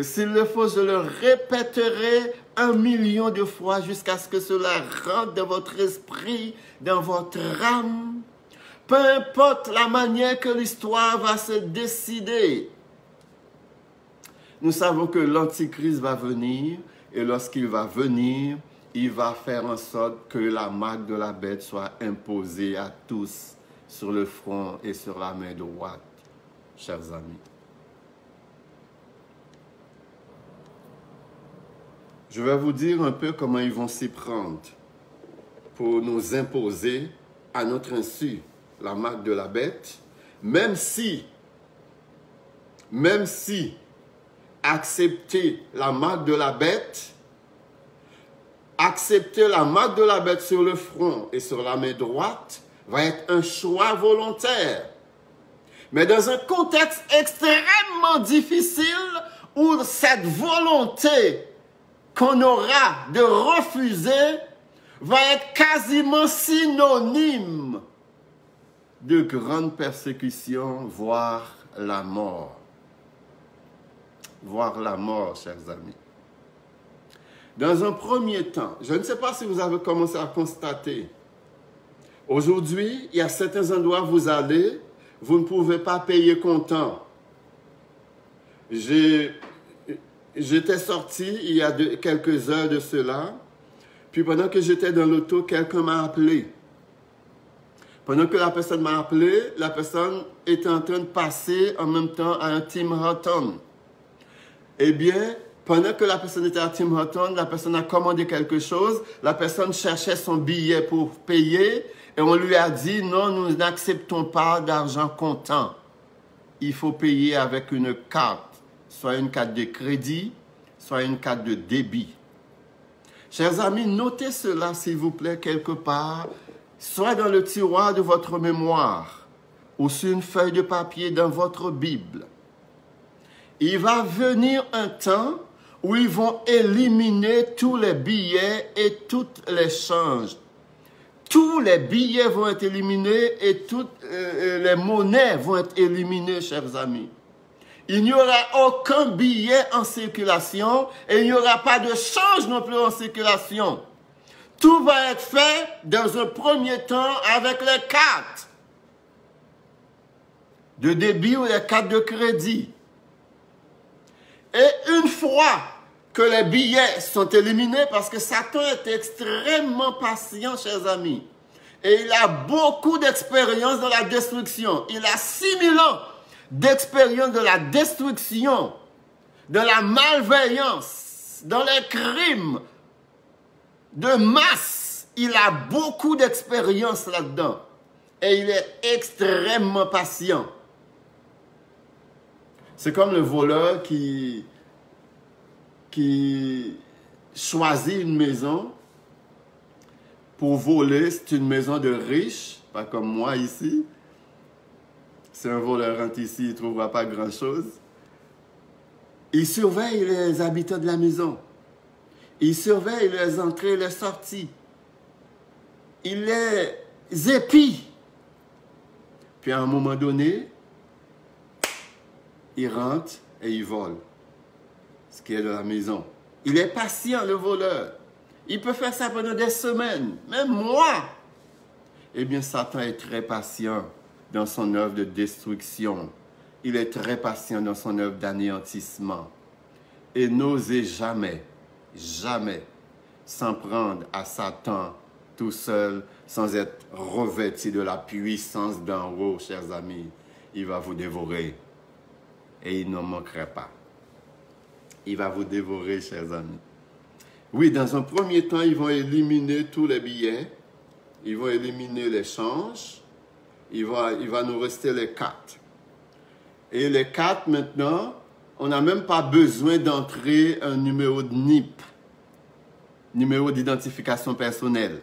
S1: S'il le faut, je le répéterai 1 million de fois jusqu'à ce que cela rentre dans votre esprit, dans votre âme. Peu importe la manière que l'histoire va se décider. Nous savons que l'Antichrist va venir et lorsqu'il va venir, il va faire en sorte que la marque de la bête soit imposée à tous sur le front et sur la main droite, chers amis. Je vais vous dire un peu comment ils vont s'y prendre pour nous imposer à notre insu la marque de la bête, même si accepter la marque de la bête, accepter la marque de la bête sur le front et sur la main droite va être un choix volontaire. Mais dans un contexte extrêmement difficile où cette volonté qu'on aura de refuser va être quasiment synonyme de grande persécution, voire la mort. Voire la mort, chers amis. Dans un premier temps, je ne sais pas si vous avez commencé à constater, aujourd'hui, il y a certains endroits où vous allez, vous ne pouvez pas payer comptant. J'étais sorti il y a quelques heures de cela, puis pendant que j'étais dans l'auto, quelqu'un m'a appelé. Pendant que la personne m'a appelé, la personne était en train de passer en même temps à un Tim Hortons. Eh bien, pendant que la personne était à Tim Hortons, la personne a commandé quelque chose, la personne cherchait son billet pour payer, et on lui a dit, non, nous n'acceptons pas d'argent comptant. Il faut payer avec une carte, soit une carte de crédit, soit une carte de débit. Chers amis, notez cela, s'il vous plaît, quelque part, soit dans le tiroir de votre mémoire, ou sur une feuille de papier dans votre Bible. Il va venir un temps où ils vont éliminer tous les billets et toutes les changes. Tous les billets vont être éliminés et toutes les monnaies vont être éliminées, chers amis. Il n'y aura aucun billet en circulation et il n'y aura pas de change non plus en circulation. Tout va être fait dans un premier temps avec les cartes de débit ou les cartes de crédit. Et une fois que les billets sont éliminés, parce que Satan est extrêmement patient, chers amis, et il a beaucoup d'expérience dans la destruction. Il a 6000 ans d'expérience de la destruction, de la malveillance, dans les crimes de masse. Il a beaucoup d'expérience là-dedans. Et il est extrêmement patient. C'est comme le voleur qui choisit une maison pour voler. C'est une maison de riches, pas comme moi ici. Si un voleur rentre ici, il ne trouvera pas grand-chose. Il surveille les habitants de la maison. Il surveille les entrées et les sorties. Il les épie. Puis à un moment donné, il rentre et il vole ce qui est de la maison. Il est patient, le voleur. Il peut faire ça pendant des semaines, même mois. Eh bien, Satan est très patient dans son œuvre de destruction. Il est très patient dans son œuvre d'anéantissement. Et n'osez jamais, jamais s'en prendre à Satan tout seul, sans être revêtu de la puissance d'en haut, chers amis. Il va vous dévorer. Et il n'en manquerait pas. Il va vous dévorer, chers amis. Oui, dans un premier temps, ils vont éliminer tous les billets. Ils vont éliminer les changes. Il va nous rester les cartes. Et les cartes, maintenant, on n'a même pas besoin d'entrer un numéro de NIP. Numéro d'identification personnelle.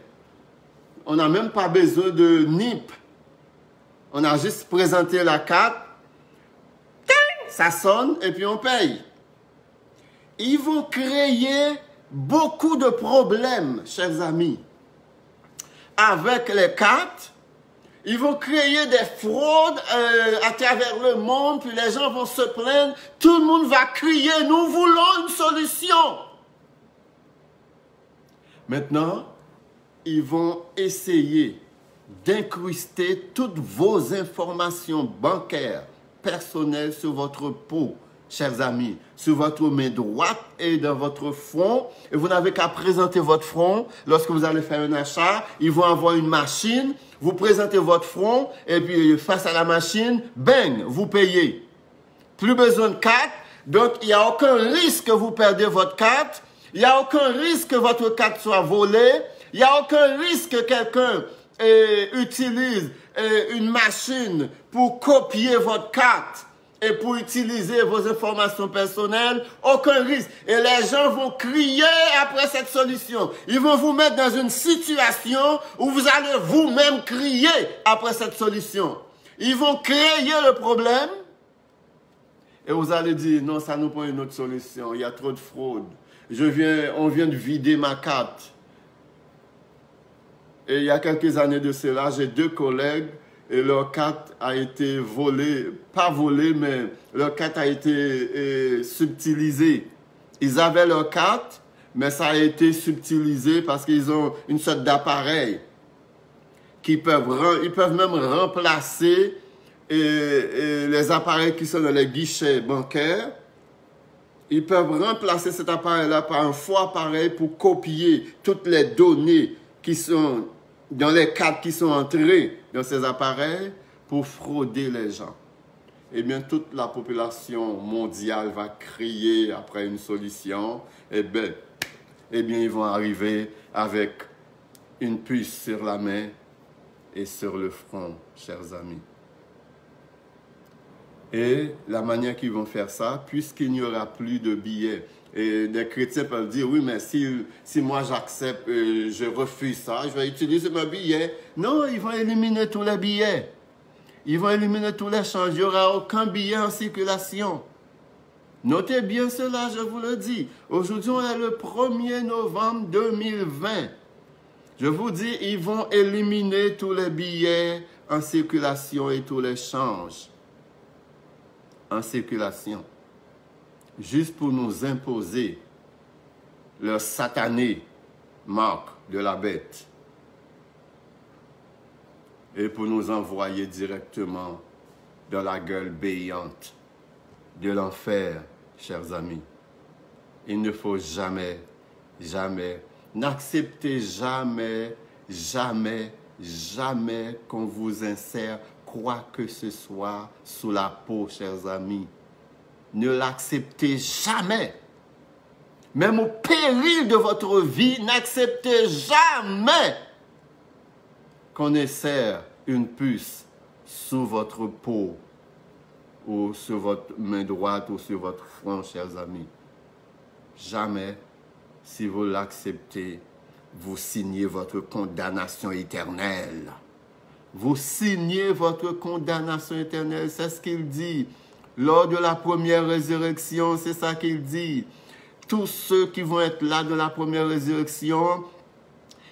S1: On n'a même pas besoin de NIP. On a juste présenté la carte. Ça sonne et puis on paye. Ils vont créer beaucoup de problèmes, chers amis. Avec les cartes, ils vont créer des fraudes à travers le monde, puis les gens vont se plaindre. Tout le monde va crier, nous voulons une solution. Maintenant, ils vont essayer d'incruster toutes vos informations bancaires, personnelles sur votre peau, chers amis, sur votre main droite et dans votre front. Et vous n'avez qu'à présenter votre front. Lorsque vous allez faire un achat, ils vont avoir une machine. Vous présentez votre front et puis face à la machine, bang, vous payez. Plus besoin de carte. Donc, il n'y a aucun risque que vous perdez votre carte. Il n'y a aucun risque que votre carte soit volée. Il n'y a aucun risque que quelqu'un utilise une machine pour copier votre carte et pour utiliser vos informations personnelles. Aucun risque. Et les gens vont crier après cette solution. Ils vont vous mettre dans une situation où vous allez vous-même crier après cette solution. Ils vont créer le problème. Et vous allez dire, non, ça nous prend une autre solution, il y a trop de fraude. On vient de vider ma carte. Et il y a quelques années de cela, j'ai 2 collègues et leur carte a été volée, pas volée, mais leur carte a été subtilisée. Ils avaient leur carte, mais ça a été subtilisé parce qu'ils ont une sorte d'appareil ils peuvent même remplacer les appareils qui sont dans les guichets bancaires. Ils peuvent remplacer cet appareil-là par un faux appareil pour copier toutes les données qui sont dans les cartes qui sont entrées dans ces appareils pour frauder les gens. Eh bien, toute la population mondiale va crier après une solution. Eh bien, ils vont arriver avec une puce sur la main et sur le front, chers amis. Et la manière qu'ils vont faire ça, puisqu'il n'y aura plus de billets. Et des chrétiens peuvent dire, oui, mais si moi j'accepte, je refuse ça, je vais utiliser mon billet. Non, ils vont éliminer tous les billets. Ils vont éliminer tous les changes. Il n'y aura aucun billet en circulation. Notez bien cela, je vous le dis. Aujourd'hui, on est le 1er novembre 2020. Je vous dis, ils vont éliminer tous les billets en circulation et tous les changes en circulation. Juste pour nous imposer leur satané marque de la bête. Et pour nous envoyer directement dans la gueule béante de l'enfer, chers amis. Il ne faut jamais, jamais, n'acceptez jamais, jamais, jamais qu'on vous insère quoi que ce soit sous la peau, chers amis. Ne l'acceptez jamais. Même au péril de votre vie, n'acceptez jamais qu'on insère une puce sous votre peau ou sur votre main droite ou sur votre front, chers amis. Jamais, si vous l'acceptez, vous signez votre condamnation éternelle. Vous signez votre condamnation éternelle, c'est ce qu'il dit. Lors de la première résurrection, c'est ça qu'il dit. Tous ceux qui vont être là de la première résurrection,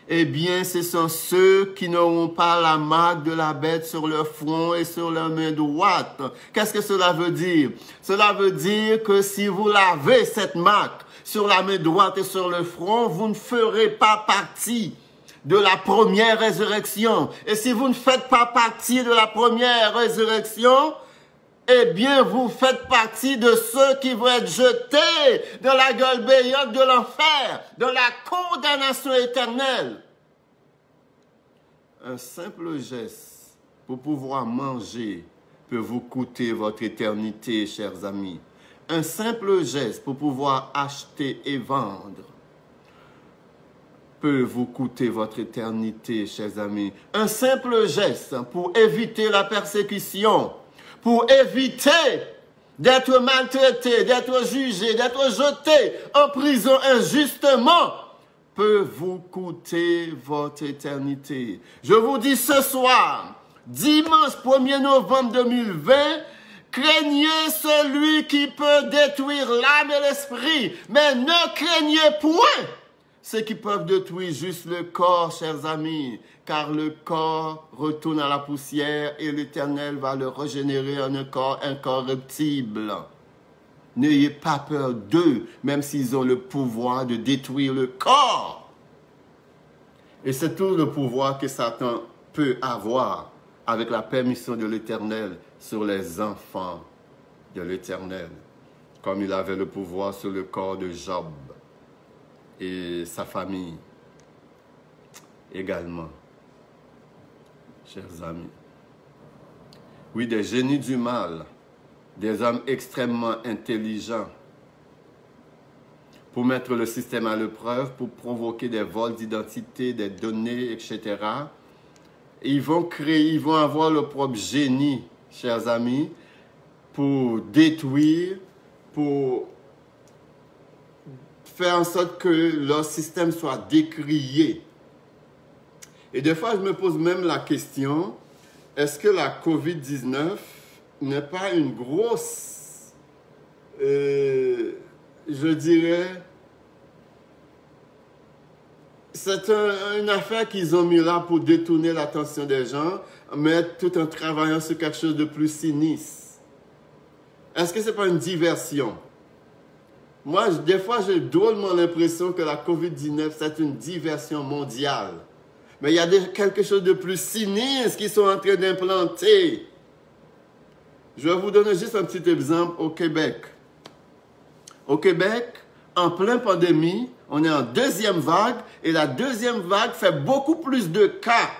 S1: eh bien, ce sont ceux qui n'auront pas la marque de la bête sur leur front et sur leur main droite. Qu'est-ce que cela veut dire? Cela veut dire que si vous l'avez, cette marque, sur la main droite et sur le front, vous ne ferez pas partie de la première résurrection. Et si vous ne faites pas partie de la première résurrection, eh bien, vous faites partie de ceux qui vont être jetés dans la gueule béante de l'enfer, dans la condamnation éternelle. Un simple geste pour pouvoir manger peut vous coûter votre éternité, chers amis. Un simple geste pour pouvoir acheter et vendre peut vous coûter votre éternité, chers amis. Un simple geste pour éviter la persécution, pour éviter d'être maltraité, d'être jugé, d'être jeté en prison injustement, peut vous coûter votre éternité. Je vous dis ce soir, dimanche 1er novembre 2020, craignez celui qui peut détruire l'âme et l'esprit, mais ne craignez point ceux qui peuvent détruire juste le corps, chers amis, car le corps retourne à la poussière et l'Éternel va le régénérer en un corps incorruptible. N'ayez pas peur d'eux, même s'ils ont le pouvoir de détruire le corps. Et c'est tout le pouvoir que Satan peut avoir avec la permission de l'Éternel sur les enfants de l'Éternel, comme il avait le pouvoir sur le corps de Job et sa famille également. Chers amis, oui, des génies du mal, des hommes extrêmement intelligents pour mettre le système à l'épreuve, pour provoquer des vols d'identité, des données, etc. Ils vont avoir leur propre génie, chers amis, pour détruire, pour faire en sorte que leur système soit décrié. Et des fois, je me pose même la question, est-ce que la COVID-19 n'est pas une grosse je dirais, c'est une affaire qu'ils ont mis là pour détourner l'attention des gens, mais tout en travaillant sur quelque chose de plus sinistre. Est-ce que ce n'est pas une diversion? Moi, des fois, j'ai drôlement l'impression que la COVID-19, c'est une diversion mondiale. Mais il y a quelque chose de plus sinistre qu'ils sont en train d'implanter. Je vais vous donner juste un petit exemple au Québec. Au Québec, en pleine pandémie, on est en deuxième vague et la deuxième vague fait beaucoup plus de cas.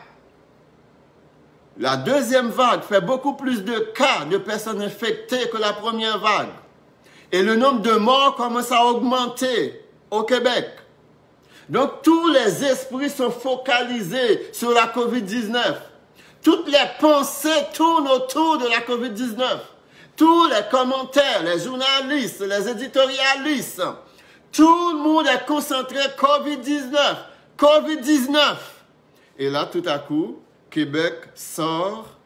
S1: La deuxième vague fait beaucoup plus de cas de personnes infectées que la première vague. Et le nombre de morts commence à augmenter au Québec. Donc, tous les esprits sont focalisés sur la COVID-19. Toutes les pensées tournent autour de la COVID-19. Tous les commentaires, les journalistes, les éditorialistes, tout le monde est concentré COVID-19, COVID-19. Et là, tout à coup, Québec sort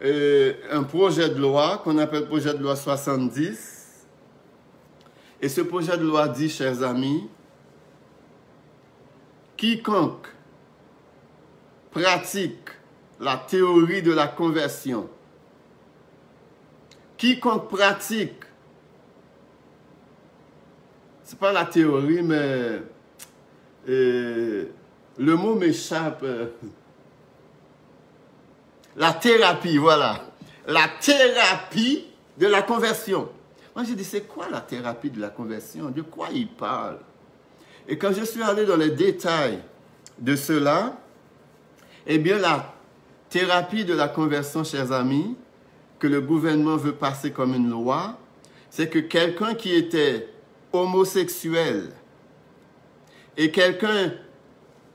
S1: un projet de loi qu'on appelle projet de loi 70. Et ce projet de loi dit, chers amis, quiconque pratique la théorie de la conversion, quiconque pratique, c'est pas la théorie, mais le mot m'échappe. La thérapie, voilà. La thérapie de la conversion. Moi, j'ai dit, c'est quoi la thérapie de la conversion? De quoi il parle? Et quand je suis allé dans les détails de cela, eh bien, la thérapie de la conversion, chers amis, que le gouvernement veut passer comme une loi, c'est que quelqu'un qui était homosexuel et quelqu'un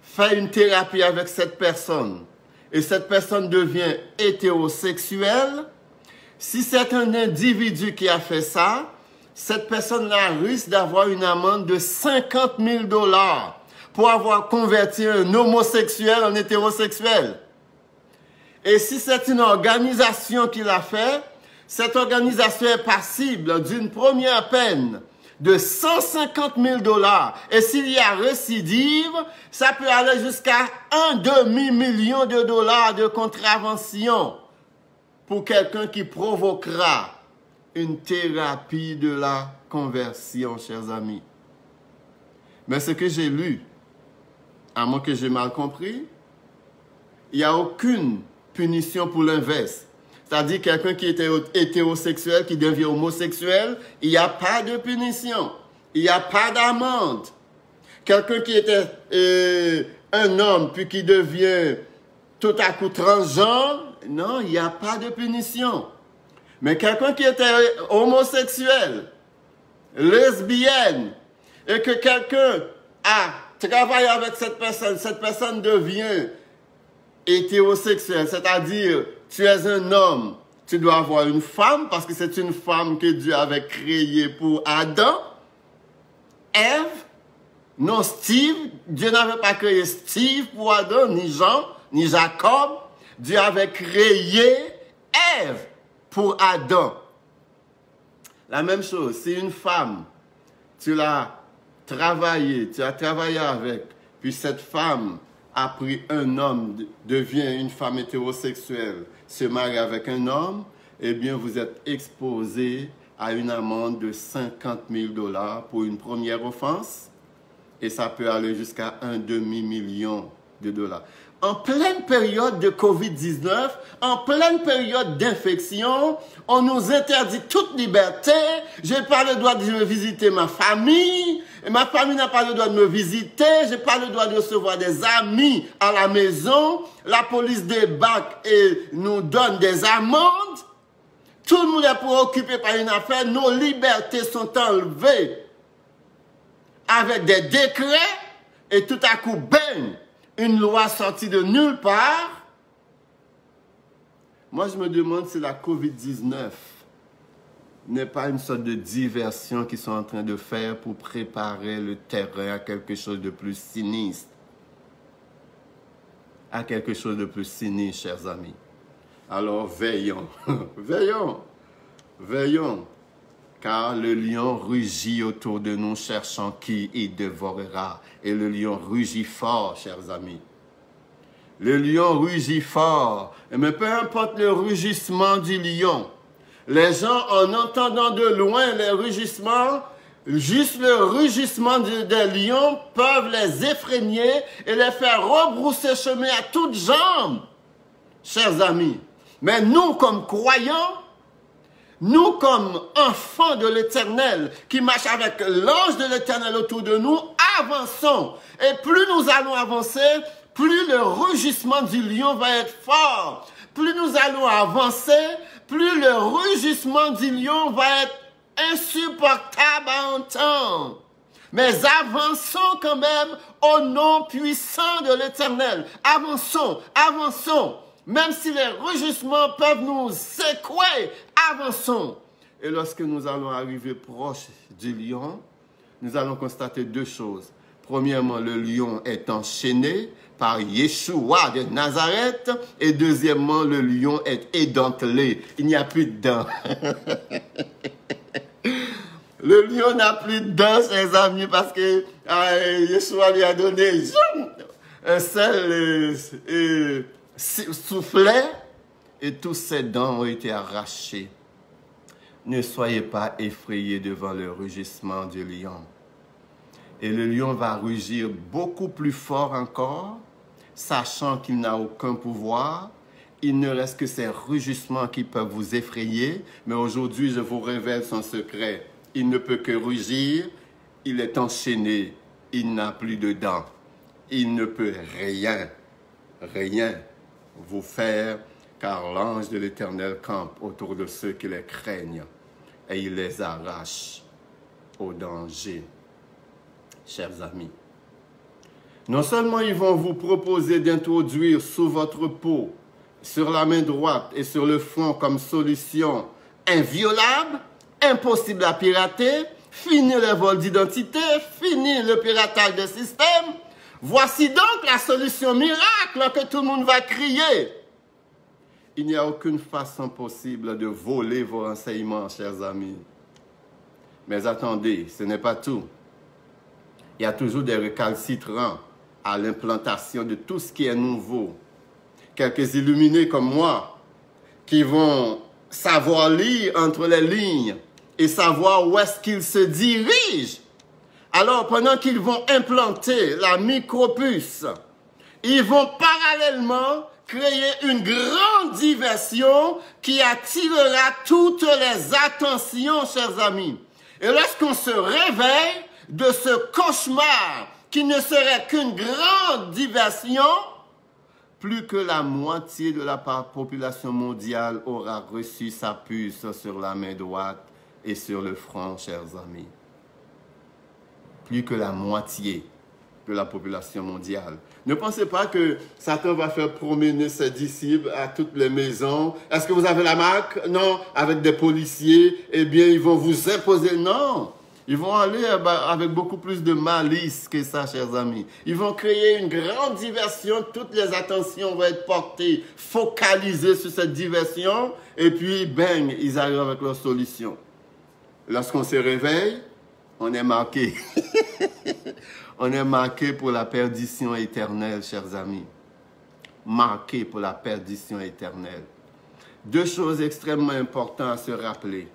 S1: fait une thérapie avec cette personne et cette personne devient hétérosexuelle, si c'est un individu qui a fait ça, cette personne-là risque d'avoir une amende de 50 000 $ pour avoir converti un homosexuel en hétérosexuel. Et si c'est une organisation qui l'a fait, cette organisation est passible d'une première peine de 150 000 $. Et s'il y a récidive, ça peut aller jusqu'à un demi-million de dollars de contravention pour quelqu'un qui provoquera une thérapie de la conversion, chers amis. Mais ce que j'ai lu, à moins que j'ai mal compris, il n'y a aucune punition pour l'inverse. C'est-à-dire quelqu'un qui était hétérosexuel, qui devient homosexuel, il n'y a pas de punition. Il n'y a pas d'amende. Quelqu'un qui était un homme, puis qui devient tout à coup transgenre, non, il n'y a pas de punition. Mais quelqu'un qui était homosexuel, lesbienne, et que quelqu'un a travaillé avec cette personne devient hétérosexuel, c'est-à-dire tu es un homme, tu dois avoir une femme, parce que c'est une femme que Dieu avait créée pour Adam, Ève, non Steve, Dieu n'avait pas créé Steve pour Adam, ni Jean, ni Jacob, Dieu avait créé Ève pour Adam. La même chose, si une femme, tu l'as travaillé, tu as travaillé avec, puis cette femme a pris un homme, devient une femme hétérosexuelle, se marie avec un homme, eh bien vous êtes exposé à une amende de 50 000 $ pour une première offense, et ça peut aller jusqu'à un demi-million de dollars. En pleine période de COVID-19, en pleine période d'infection, on nous interdit toute liberté. Je n'ai pas le droit de visiter ma famille. Et ma famille n'a pas le droit de me visiter. Je n'ai pas le droit de recevoir des amis à la maison. La police débarque et nous donne des amendes. Tout le monde est préoccupé par une affaire. Nos libertés sont enlevées avec des décrets. Et tout à coup, bang! Une loi sortie de nulle part. Moi, je me demande si la COVID-19 n'est pas une sorte de diversion qu'ils sont en train de faire pour préparer le terrain à quelque chose de plus sinistre. À quelque chose de plus sinistre, chers amis. Alors, veillons, veillons, veillons. car le lion rugit autour de nous, cherchant qui il dévorera. Et le lion rugit fort, chers amis. Le lion rugit fort. Mais peu importe le rugissement du lion, les gens, en entendant de loin les rugissements, juste le rugissement des lions peuvent les effrayer et les faire rebrousser chemin à toutes jambes, chers amis. Mais nous, comme croyants, nous, comme enfants de l'Éternel, qui marchent avec l'ange de l'Éternel autour de nous, avançons. Et plus nous allons avancer, plus le rugissement du lion va être fort. Plus nous allons avancer, plus le rugissement du lion va être insupportable à entendre. Mais avançons quand même au nom puissant de l'Éternel. Avançons, avançons. Même si les rugissements peuvent nous secouer, avançons. Et lorsque nous allons arriver proche du lion, nous allons constater deux choses. Premièrement, le lion est enchaîné par Yeshua de Nazareth. Et deuxièmement, le lion est édentelé. Il n'y a plus de dents. Le lion n'a plus de dents, chers amis, parce que Yeshua lui a donné un seul soufflet et tous ses dents ont été arrachées. Ne soyez pas effrayés devant le rugissement du lion. Et le lion va rugir beaucoup plus fort encore, sachant qu'il n'a aucun pouvoir. Il ne reste que ces rugissements qui peuvent vous effrayer. Mais aujourd'hui, je vous révèle son secret. Il ne peut que rugir. Il est enchaîné. Il n'a plus de dents. Il ne peut rien vous faire, car l'ange de l'Éternel campe autour de ceux qui les craignent et il les arrache au danger. Chers amis, non seulement ils vont vous proposer d'introduire sous votre peau, sur la main droite et sur le front comme solution inviolable, impossible à pirater, finir les vols d'identité, finir le piratage des systèmes. Voici donc la solution miracle que tout le monde va crier. Il n'y a aucune façon possible de voler vos renseignements, chers amis. Mais attendez, ce n'est pas tout. Il y a toujours des récalcitrants à l'implantation de tout ce qui est nouveau. Quelques illuminés comme moi qui vont savoir lire entre les lignes et savoir où est-ce qu'ils se dirigent. Alors, pendant qu'ils vont implanter la micropuce, ils vont parallèlement créer une grande diversion qui attirera toutes les attentions, chers amis. Et lorsqu'on se réveille de ce cauchemar qui ne serait qu'une grande diversion, plus que la moitié de la population mondiale aura reçu sa puce sur la main droite et sur le front, chers amis. Plus que la moitié de la population mondiale. Ne pensez pas que Satan va faire promener ses disciples à toutes les maisons. Est-ce que vous avez la marque? Non. Avec des policiers, eh bien, ils vont vous imposer. Non. Ils vont aller avec beaucoup plus de malice que ça, chers amis. Ils vont créer une grande diversion. Toutes les attentions vont être portées, focalisées sur cette diversion. Et puis, bang, ils arrivent avec leur solution. Lorsqu'on se réveille, on est marqué. On est marqué pour la perdition éternelle, chers amis. Marqué pour la perdition éternelle. Deux choses extrêmement importantes à se rappeler.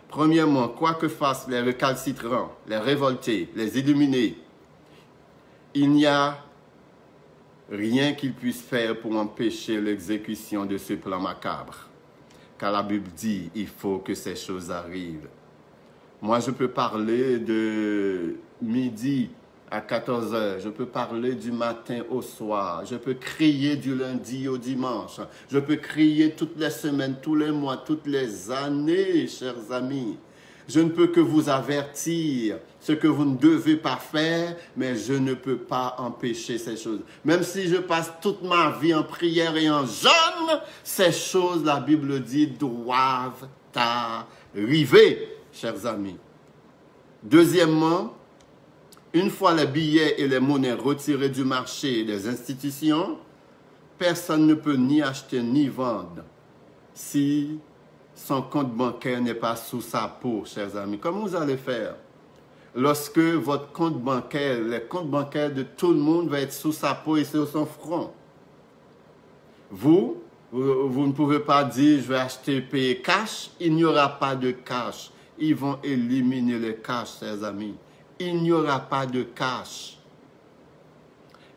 S1: Premièrement, quoi que fassent les récalcitrants, les révoltés, les illuminés, il n'y a rien qu'ils puissent faire pour empêcher l'exécution de ce plan macabre. Car la Bible dit, il faut que ces choses arrivent. Moi, je peux parler de midi à 14 h. Je peux parler du matin au soir. Je peux crier du lundi au dimanche. Je peux crier toutes les semaines, tous les mois, toutes les années, chers amis. Je ne peux que vous avertir ce que vous ne devez pas faire, mais je ne peux pas empêcher ces choses. Même si je passe toute ma vie en prière et en jeûne, ces choses, la Bible dit, doivent arriver, chers amis. Deuxièmement, une fois les billets et les monnaies retirés du marché et des institutions, personne ne peut ni acheter ni vendre si son compte bancaire n'est pas sous sa peau, chers amis. Comment vous allez faire lorsque votre compte bancaire, les comptes bancaires de tout le monde va être sous sa peau et sur son front? Vous ne pouvez pas dire, je vais acheter, payer cash. Il n'y aura pas de cash. Ils vont éliminer le cash, chers amis. Il n'y aura pas de cash.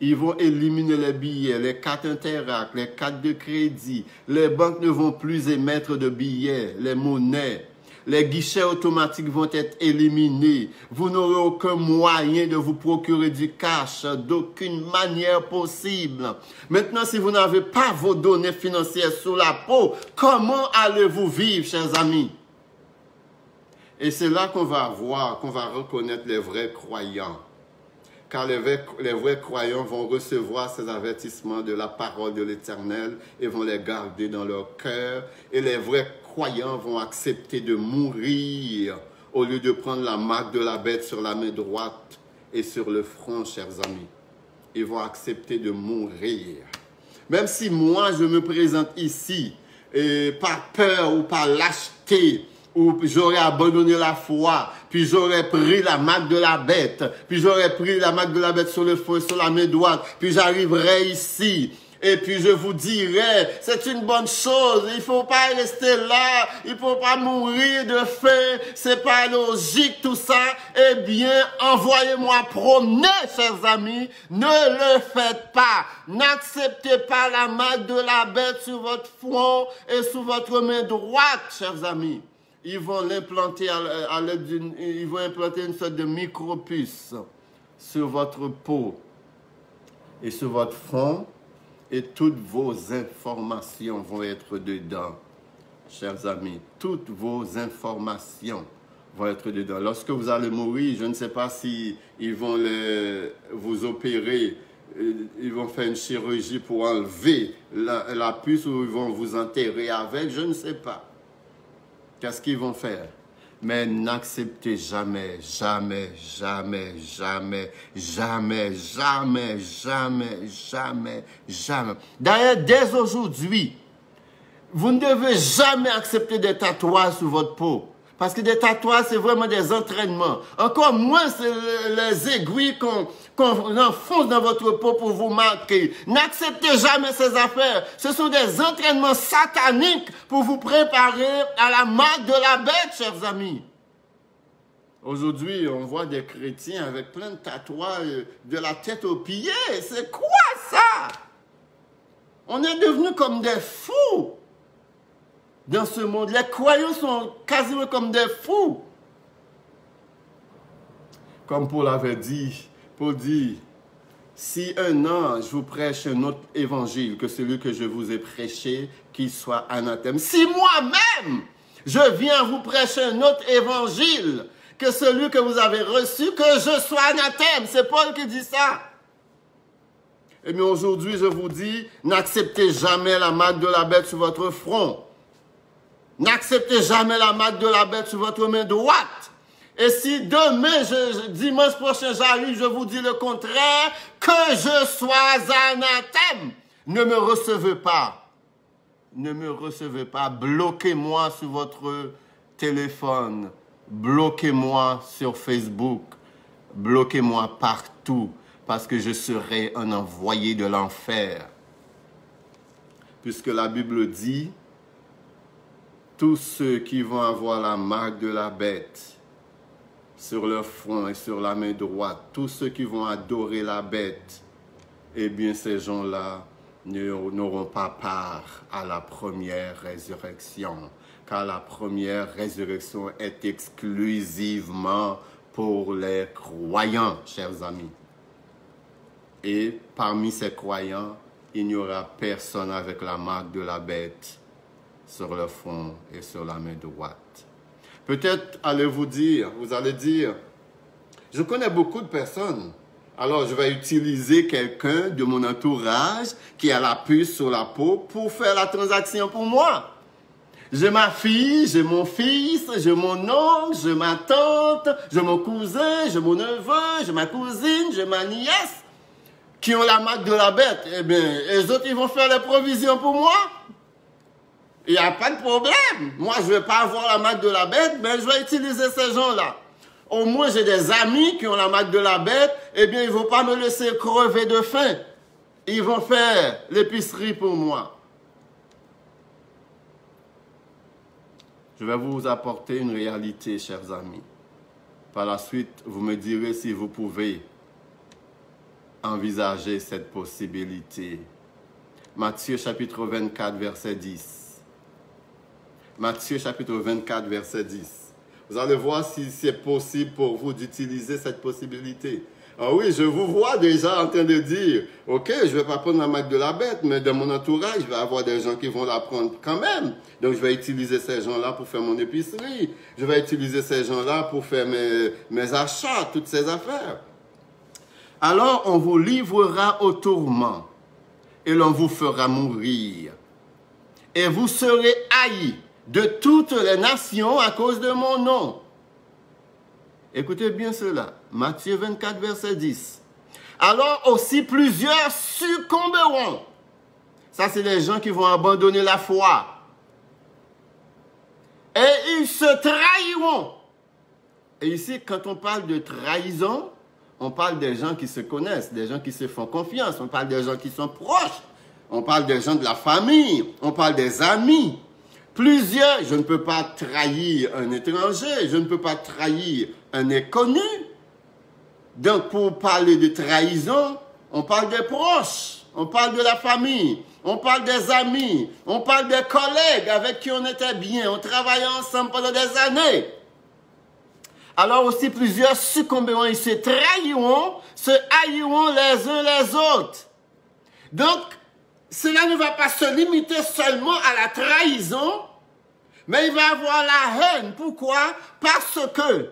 S1: Ils vont éliminer les billets, les cartes Interac, les cartes de crédit. Les banques ne vont plus émettre de billets, les monnaies. Les guichets automatiques vont être éliminés. Vous n'aurez aucun moyen de vous procurer du cash, d'aucune manière possible. Maintenant, si vous n'avez pas vos données financières sous la peau, comment allez-vous vivre, chers amis? Et c'est là qu'on va voir, qu'on va reconnaître les vrais croyants. Car les vrais croyants vont recevoir ces avertissements de la parole de l'Éternel et vont les garder dans leur cœur. Et les vrais croyants vont accepter de mourir au lieu de prendre la marque de la bête sur la main droite et sur le front, chers amis. Ils vont accepter de mourir. Même si moi, je me présente ici, et par peur ou par lâcheté, ou j'aurais abandonné la foi, puis j'aurais pris la marque de la bête, puis j'aurais pris la marque de la bête sur le front et sur la main droite, puis j'arriverai ici, et puis je vous dirai, c'est une bonne chose, il faut pas rester là, il faut pas mourir de faim, c'est pas logique tout ça, eh bien, envoyez-moi promener, chers amis, ne le faites pas, n'acceptez pas la marque de la bête sur votre front et sur votre main droite, chers amis. Ils vont l'implanter à l'aide ils vont implanter une sorte de micropuce sur votre peau et sur votre front, et toutes vos informations vont être dedans, chers amis. Toutes vos informations vont être dedans. Lorsque vous allez mourir, je ne sais pas si ils vont vous opérer, ils vont faire une chirurgie pour enlever la puce ou ils vont vous enterrer avec, je ne sais pas. Qu'est-ce qu'ils vont faire? Mais n'acceptez jamais, jamais, jamais, jamais, jamais, jamais, jamais, jamais, jamais. D'ailleurs, dès aujourd'hui, vous ne devez jamais accepter des tatouages sur votre peau. Parce que des tatouages, c'est vraiment des entraînements. Encore moins, c'est les aiguilles qu'on enfonce dans votre peau pour vous marquer. N'acceptez jamais ces affaires. Ce sont des entraînements sataniques pour vous préparer à la marque de la bête, chers amis. Aujourd'hui, on voit des chrétiens avec plein de tatouages de la tête aux pieds. C'est quoi ça? On est devenus comme des fous dans ce monde. Les croyants sont quasiment comme des fous. Comme Paul avait dit, Paul dit, si un ange vous prêche un autre évangile que celui que je vous ai prêché, qu'il soit anathème. Si moi-même, je viens vous prêcher un autre évangile que celui que vous avez reçu, que je sois anathème. C'est Paul qui dit ça. Et bien aujourd'hui, je vous dis, n'acceptez jamais la marque de la bête sur votre front. N'acceptez jamais la marque de la bête sur votre main droite. Et si demain, dimanche prochain, j'arrive, je vous dis le contraire, que je sois anathème, ne me recevez pas. Ne me recevez pas. Bloquez-moi sur votre téléphone. Bloquez-moi sur Facebook. Bloquez-moi partout. Parce que je serai un envoyé de l'enfer. Puisque la Bible dit, tous ceux qui vont avoir la marque de la bête sur leur front et sur la main droite, tous ceux qui vont adorer la bête, eh bien ces gens-là n'auront pas part à la première résurrection. Car la première résurrection est exclusivement pour les croyants, chers amis. Et parmi ces croyants, il n'y aura personne avec la marque de la bête sur le front et sur la main droite. Peut-être allez-vous dire, vous allez dire, je connais beaucoup de personnes, alors je vais utiliser quelqu'un de mon entourage qui a la puce sur la peau pour faire la transaction pour moi. J'ai ma fille, j'ai mon fils, j'ai mon oncle, j'ai ma tante, j'ai mon cousin, j'ai mon neveu, j'ai ma cousine, j'ai ma nièce, qui ont la marque de la bête. Eh bien, les autres, ils vont faire les provisions pour moi. Il n'y a pas de problème. Moi, je ne vais pas avoir la marque de la bête, mais je vais utiliser ces gens-là. Au moins, j'ai des amis qui ont la marque de la bête, eh bien, ils ne vont pas me laisser crever de faim. Ils vont faire l'épicerie pour moi. Je vais vous apporter une réalité, chers amis. Par la suite, vous me direz si vous pouvez envisager cette possibilité. Matthieu chapitre 24, verset 10. Matthieu chapitre 24, verset 10. Vous allez voir si c'est possible pour vous d'utiliser cette possibilité. Ah oui, je vous vois déjà en train de dire, ok, je ne vais pas prendre la marque de la bête, mais dans mon entourage, je vais avoir des gens qui vont la prendre quand même. Donc, je vais utiliser ces gens-là pour faire mon épicerie. Je vais utiliser ces gens-là pour faire mes achats, toutes ces affaires. Alors, on vous livrera au tourment et l'on vous fera mourir. Et vous serez haïs de toutes les nations à cause de mon nom. Écoutez bien cela. Matthieu 24, verset 10. Alors aussi plusieurs succomberont. Ça, c'est les gens qui vont abandonner la foi. Et ils se trahiront. Et ici, quand on parle de trahison, on parle des gens qui se connaissent, des gens qui se font confiance. On parle des gens qui sont proches. On parle des gens de la famille. On parle des amis. Plusieurs, je ne peux pas trahir un étranger, je ne peux pas trahir un inconnu. Donc, pour parler de trahison, on parle des proches, on parle de la famille, on parle des amis, on parle des collègues avec qui on était bien, on travaillait ensemble pendant des années. Alors aussi, plusieurs succomberont, ils se trahiront, se haïront les uns les autres. Donc, cela ne va pas se limiter seulement à la trahison, mais il va avoir la haine. Pourquoi? Parce que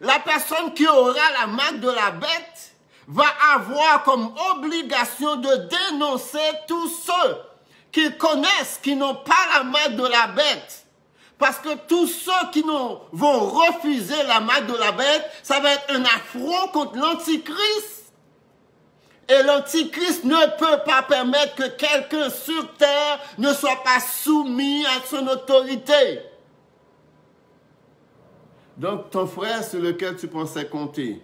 S1: la personne qui aura la marque de la bête va avoir comme obligation de dénoncer tous ceux qui connaissent, qui n'ont pas la marque de la bête. Parce que tous ceux qui vont refuser la marque de la bête, ça va être un affront contre l'Antichrist. Et l'Antichrist ne peut pas permettre que quelqu'un sur terre ne soit pas soumis à son autorité. Donc, ton frère sur lequel tu pensais compter,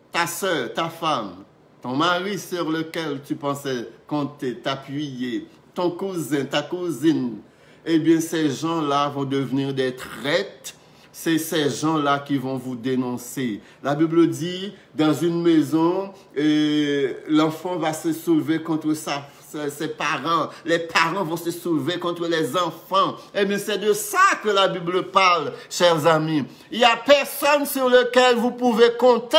S1: ta soeur, ta femme, ton mari sur lequel tu pensais compter, t'appuyer, ton cousin, ta cousine, eh bien, ces gens-là vont devenir des traîtres. C'est ces gens-là qui vont vous dénoncer. La Bible dit, dans une maison, l'enfant va se soulever contre ses parents. Les parents vont se soulever contre les enfants. Eh bien, c'est de ça que la Bible parle, chers amis. Il n'y a personne sur lequel vous pouvez compter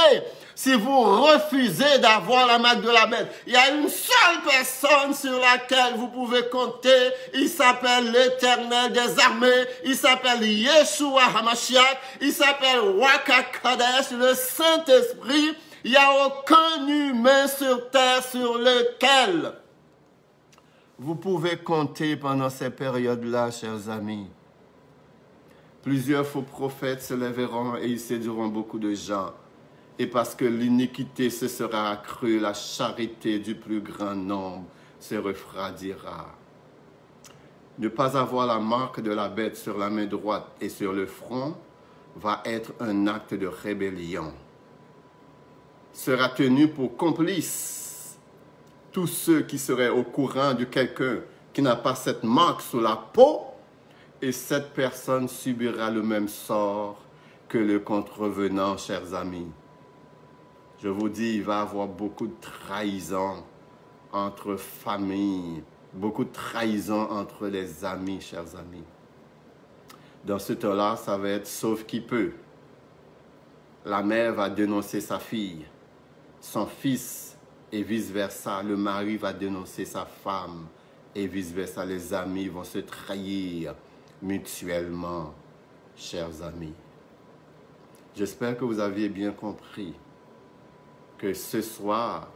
S1: si vous refusez d'avoir la marque de la bête. Il y a une seule personne sur laquelle vous pouvez compter. Il s'appelle l'Éternel des armées. Il s'appelle Yeshua HaMashiach. Il s'appelle Waka Kodesh, le Saint-Esprit. Il n'y a aucun humain sur terre sur lequel vous pouvez compter pendant ces périodes-là, chers amis. Plusieurs faux prophètes se lèveront et ils séduiront beaucoup de gens. Et parce que l'iniquité se sera accrue, la charité du plus grand nombre se refroidira. Ne pas avoir la marque de la bête sur la main droite et sur le front va être un acte de rébellion. Sera tenu pour complice tous ceux qui seraient au courant de quelqu'un qui n'a pas cette marque sur la peau, et cette personne subira le même sort que le contrevenant, chers amis. Je vous dis, il va y avoir beaucoup de trahison entre familles, beaucoup de trahison entre les amis, chers amis. Dans ce temps-là, ça va être sauf qui peut. La mère va dénoncer sa fille, son fils et vice-versa. Le mari va dénoncer sa femme et vice-versa. Les amis vont se trahir mutuellement, chers amis. J'espère que vous aviez bien compris que ce soir,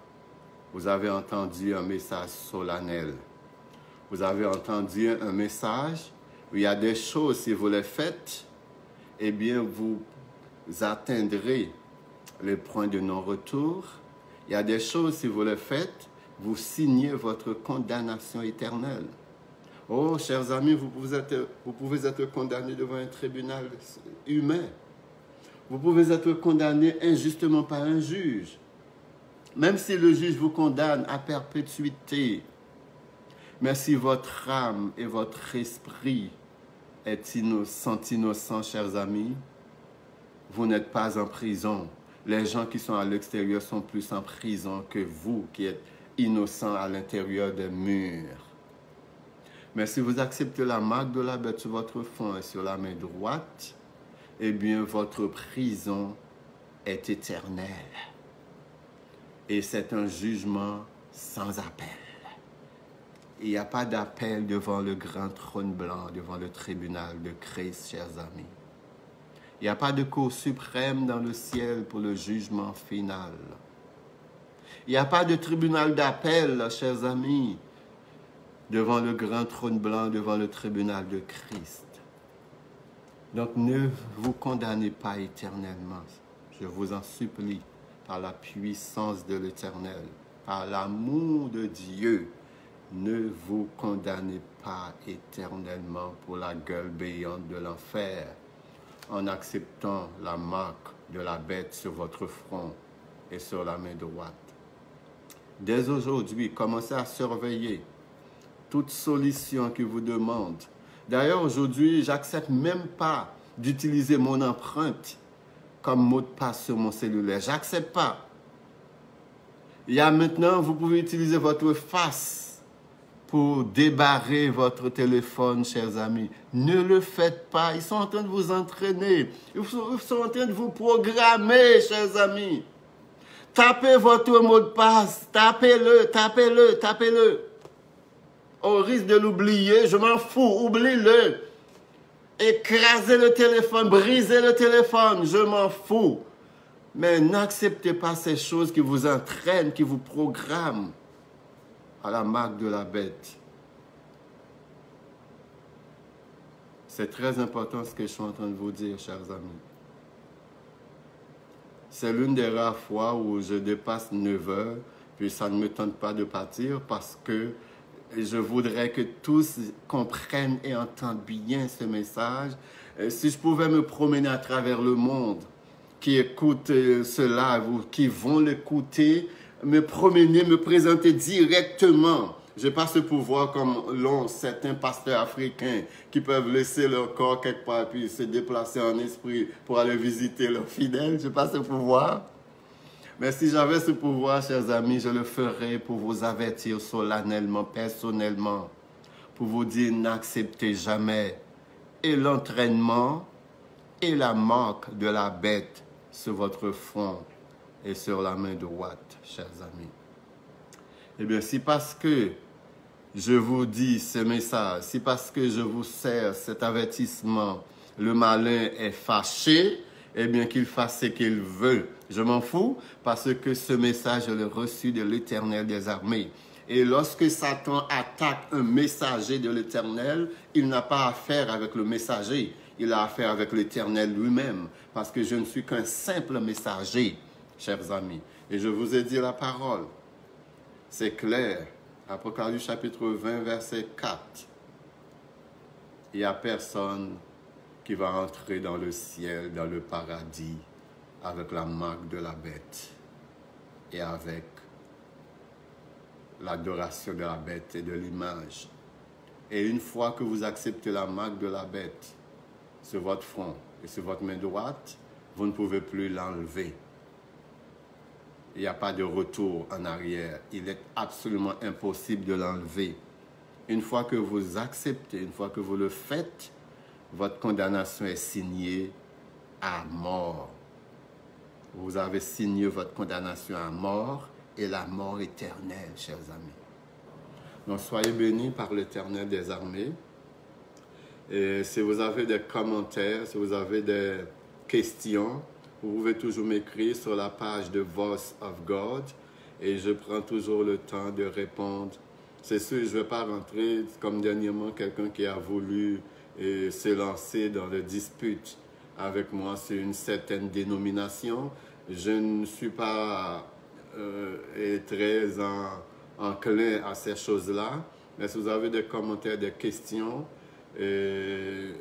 S1: vous avez entendu un message solennel. Vous avez entendu un message où il y a des choses, si vous les faites, eh bien, vous atteindrez le point de non-retour. Il y a des choses, si vous les faites, vous signez votre condamnation éternelle. Oh, chers amis, vous pouvez être condamnés devant un tribunal humain. Vous pouvez être condamné injustement par un juge. Même si le juge vous condamne à perpétuité, mais si votre âme et votre esprit sont innocents, chers amis, vous n'êtes pas en prison. Les gens qui sont à l'extérieur sont plus en prison que vous qui êtes innocents à l'intérieur des murs. Mais si vous acceptez la marque de la bête sur votre front et sur la main droite, eh bien, votre prison est éternelle. Et c'est un jugement sans appel. Il n'y a pas d'appel devant le grand trône blanc, devant le tribunal de Christ, chers amis. Il n'y a pas de cour suprême dans le ciel pour le jugement final. Il n'y a pas de tribunal d'appel, chers amis, devant le grand trône blanc, devant le tribunal de Christ. Donc ne vous condamnez pas éternellement. Je vous en supplie, par la puissance de l'Éternel, par l'amour de Dieu, ne vous condamnez pas éternellement pour la gueule béante de l'enfer en acceptant la marque de la bête sur votre front et sur la main droite. Dès aujourd'hui, commencez à surveiller toute solution qui vous demande. D'ailleurs, aujourd'hui, j'accepte même pas d'utiliser mon empreinte comme mot de passe sur mon cellulaire. J'accepte pas. Il y a maintenant, vous pouvez utiliser votre face pour débarrer votre téléphone, chers amis. Ne le faites pas. Ils sont en train de vous entraîner. Ils sont en train de vous programmer, chers amis. Tapez votre mot de passe. Tapez-le, tapez-le, tapez-le. Au risque de l'oublier, je m'en fous, oublie-le. Écrasez le téléphone, brisez le téléphone, je m'en fous. Mais n'acceptez pas ces choses qui vous entraînent, qui vous programment à la marque de la bête. C'est très important ce que je suis en train de vous dire, chers amis. C'est l'une des rares fois où je dépasse 9 heures, puis ça ne me tente pas de partir parce que je voudrais que tous comprennent et entendent bien ce message. Si je pouvais me promener à travers le monde, qui écoutent cela, ou qui vont l'écouter, me promener, me présenter directement. Je n'ai pas ce pouvoir comme l'ont certains pasteurs africains qui peuvent laisser leur corps quelque part puis se déplacer en esprit pour aller visiter leurs fidèles. Je n'ai pas ce pouvoir. Mais si j'avais ce pouvoir, chers amis, je le ferais pour vous avertir solennellement, personnellement, pour vous dire n'acceptez jamais et l'entraînement et la marque de la bête sur votre front et sur la main droite, chers amis. Eh bien, si parce que je vous dis ce message, si parce que je vous sers cet avertissement, le malin est fâché, eh bien qu'il fasse ce qu'il veut. Je m'en fous parce que ce message, je l'ai reçu de l'Éternel des armées. Et lorsque Satan attaque un messager de l'Éternel, il n'a pas affaire avec le messager. Il a affaire avec l'Éternel lui-même. Parce que je ne suis qu'un simple messager, chers amis. Et je vous ai dit la parole. C'est clair. Apocalypse chapitre 20, verset 4. Il n'y a personne qui va entrer dans le ciel, dans le paradis, avec la marque de la bête et avec l'adoration de la bête et de l'image. Et une fois que vous acceptez la marque de la bête sur votre front et sur votre main droite, vous ne pouvez plus l'enlever. Il n'y a pas de retour en arrière. Il est absolument impossible de l'enlever. Une fois que vous acceptez, une fois que vous le faites, votre condamnation est signée à mort. Vous avez signé votre condamnation à mort et la mort éternelle, chers amis. Donc, soyez bénis par l'Éternel des armées. Et si vous avez des commentaires, si vous avez des questions, vous pouvez toujours m'écrire sur la page de Voice of God et je prends toujours le temps de répondre. C'est sûr, je ne vais pas rentrer comme dernièrement quelqu'un qui a voulu se lancer dans le dispute avec moi sur une certaine dénomination. Je ne suis pas très enclin à ces choses-là. Mais si vous avez des commentaires, des questions, je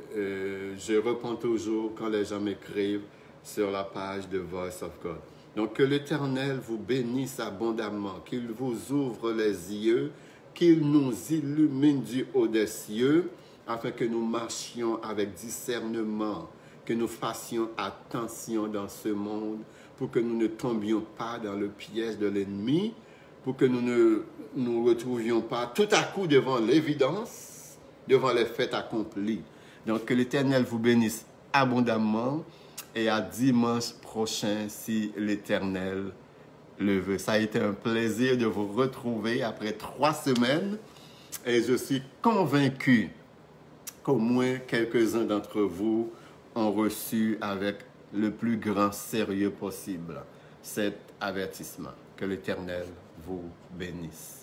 S1: réponds toujours quand les gens m'écrivent sur la page de Voice of God. Donc, que l'Éternel vous bénisse abondamment, qu'il vous ouvre les yeux, qu'il nous illumine du haut des cieux, afin que nous marchions avec discernement, que nous fassions attention dans ce monde, pour que nous ne tombions pas dans le piège de l'ennemi, pour que nous ne nous retrouvions pas tout à coup devant l'évidence, devant les faits accomplis. Donc, que l'Éternel vous bénisse abondamment et à dimanche prochain, si l'Éternel le veut. Ça a été un plaisir de vous retrouver après 3 semaines et je suis convaincu qu'au moins quelques-uns d'entre vous ont reçu avec le plus grand sérieux possible cet avertissement. Que l'Éternel vous bénisse.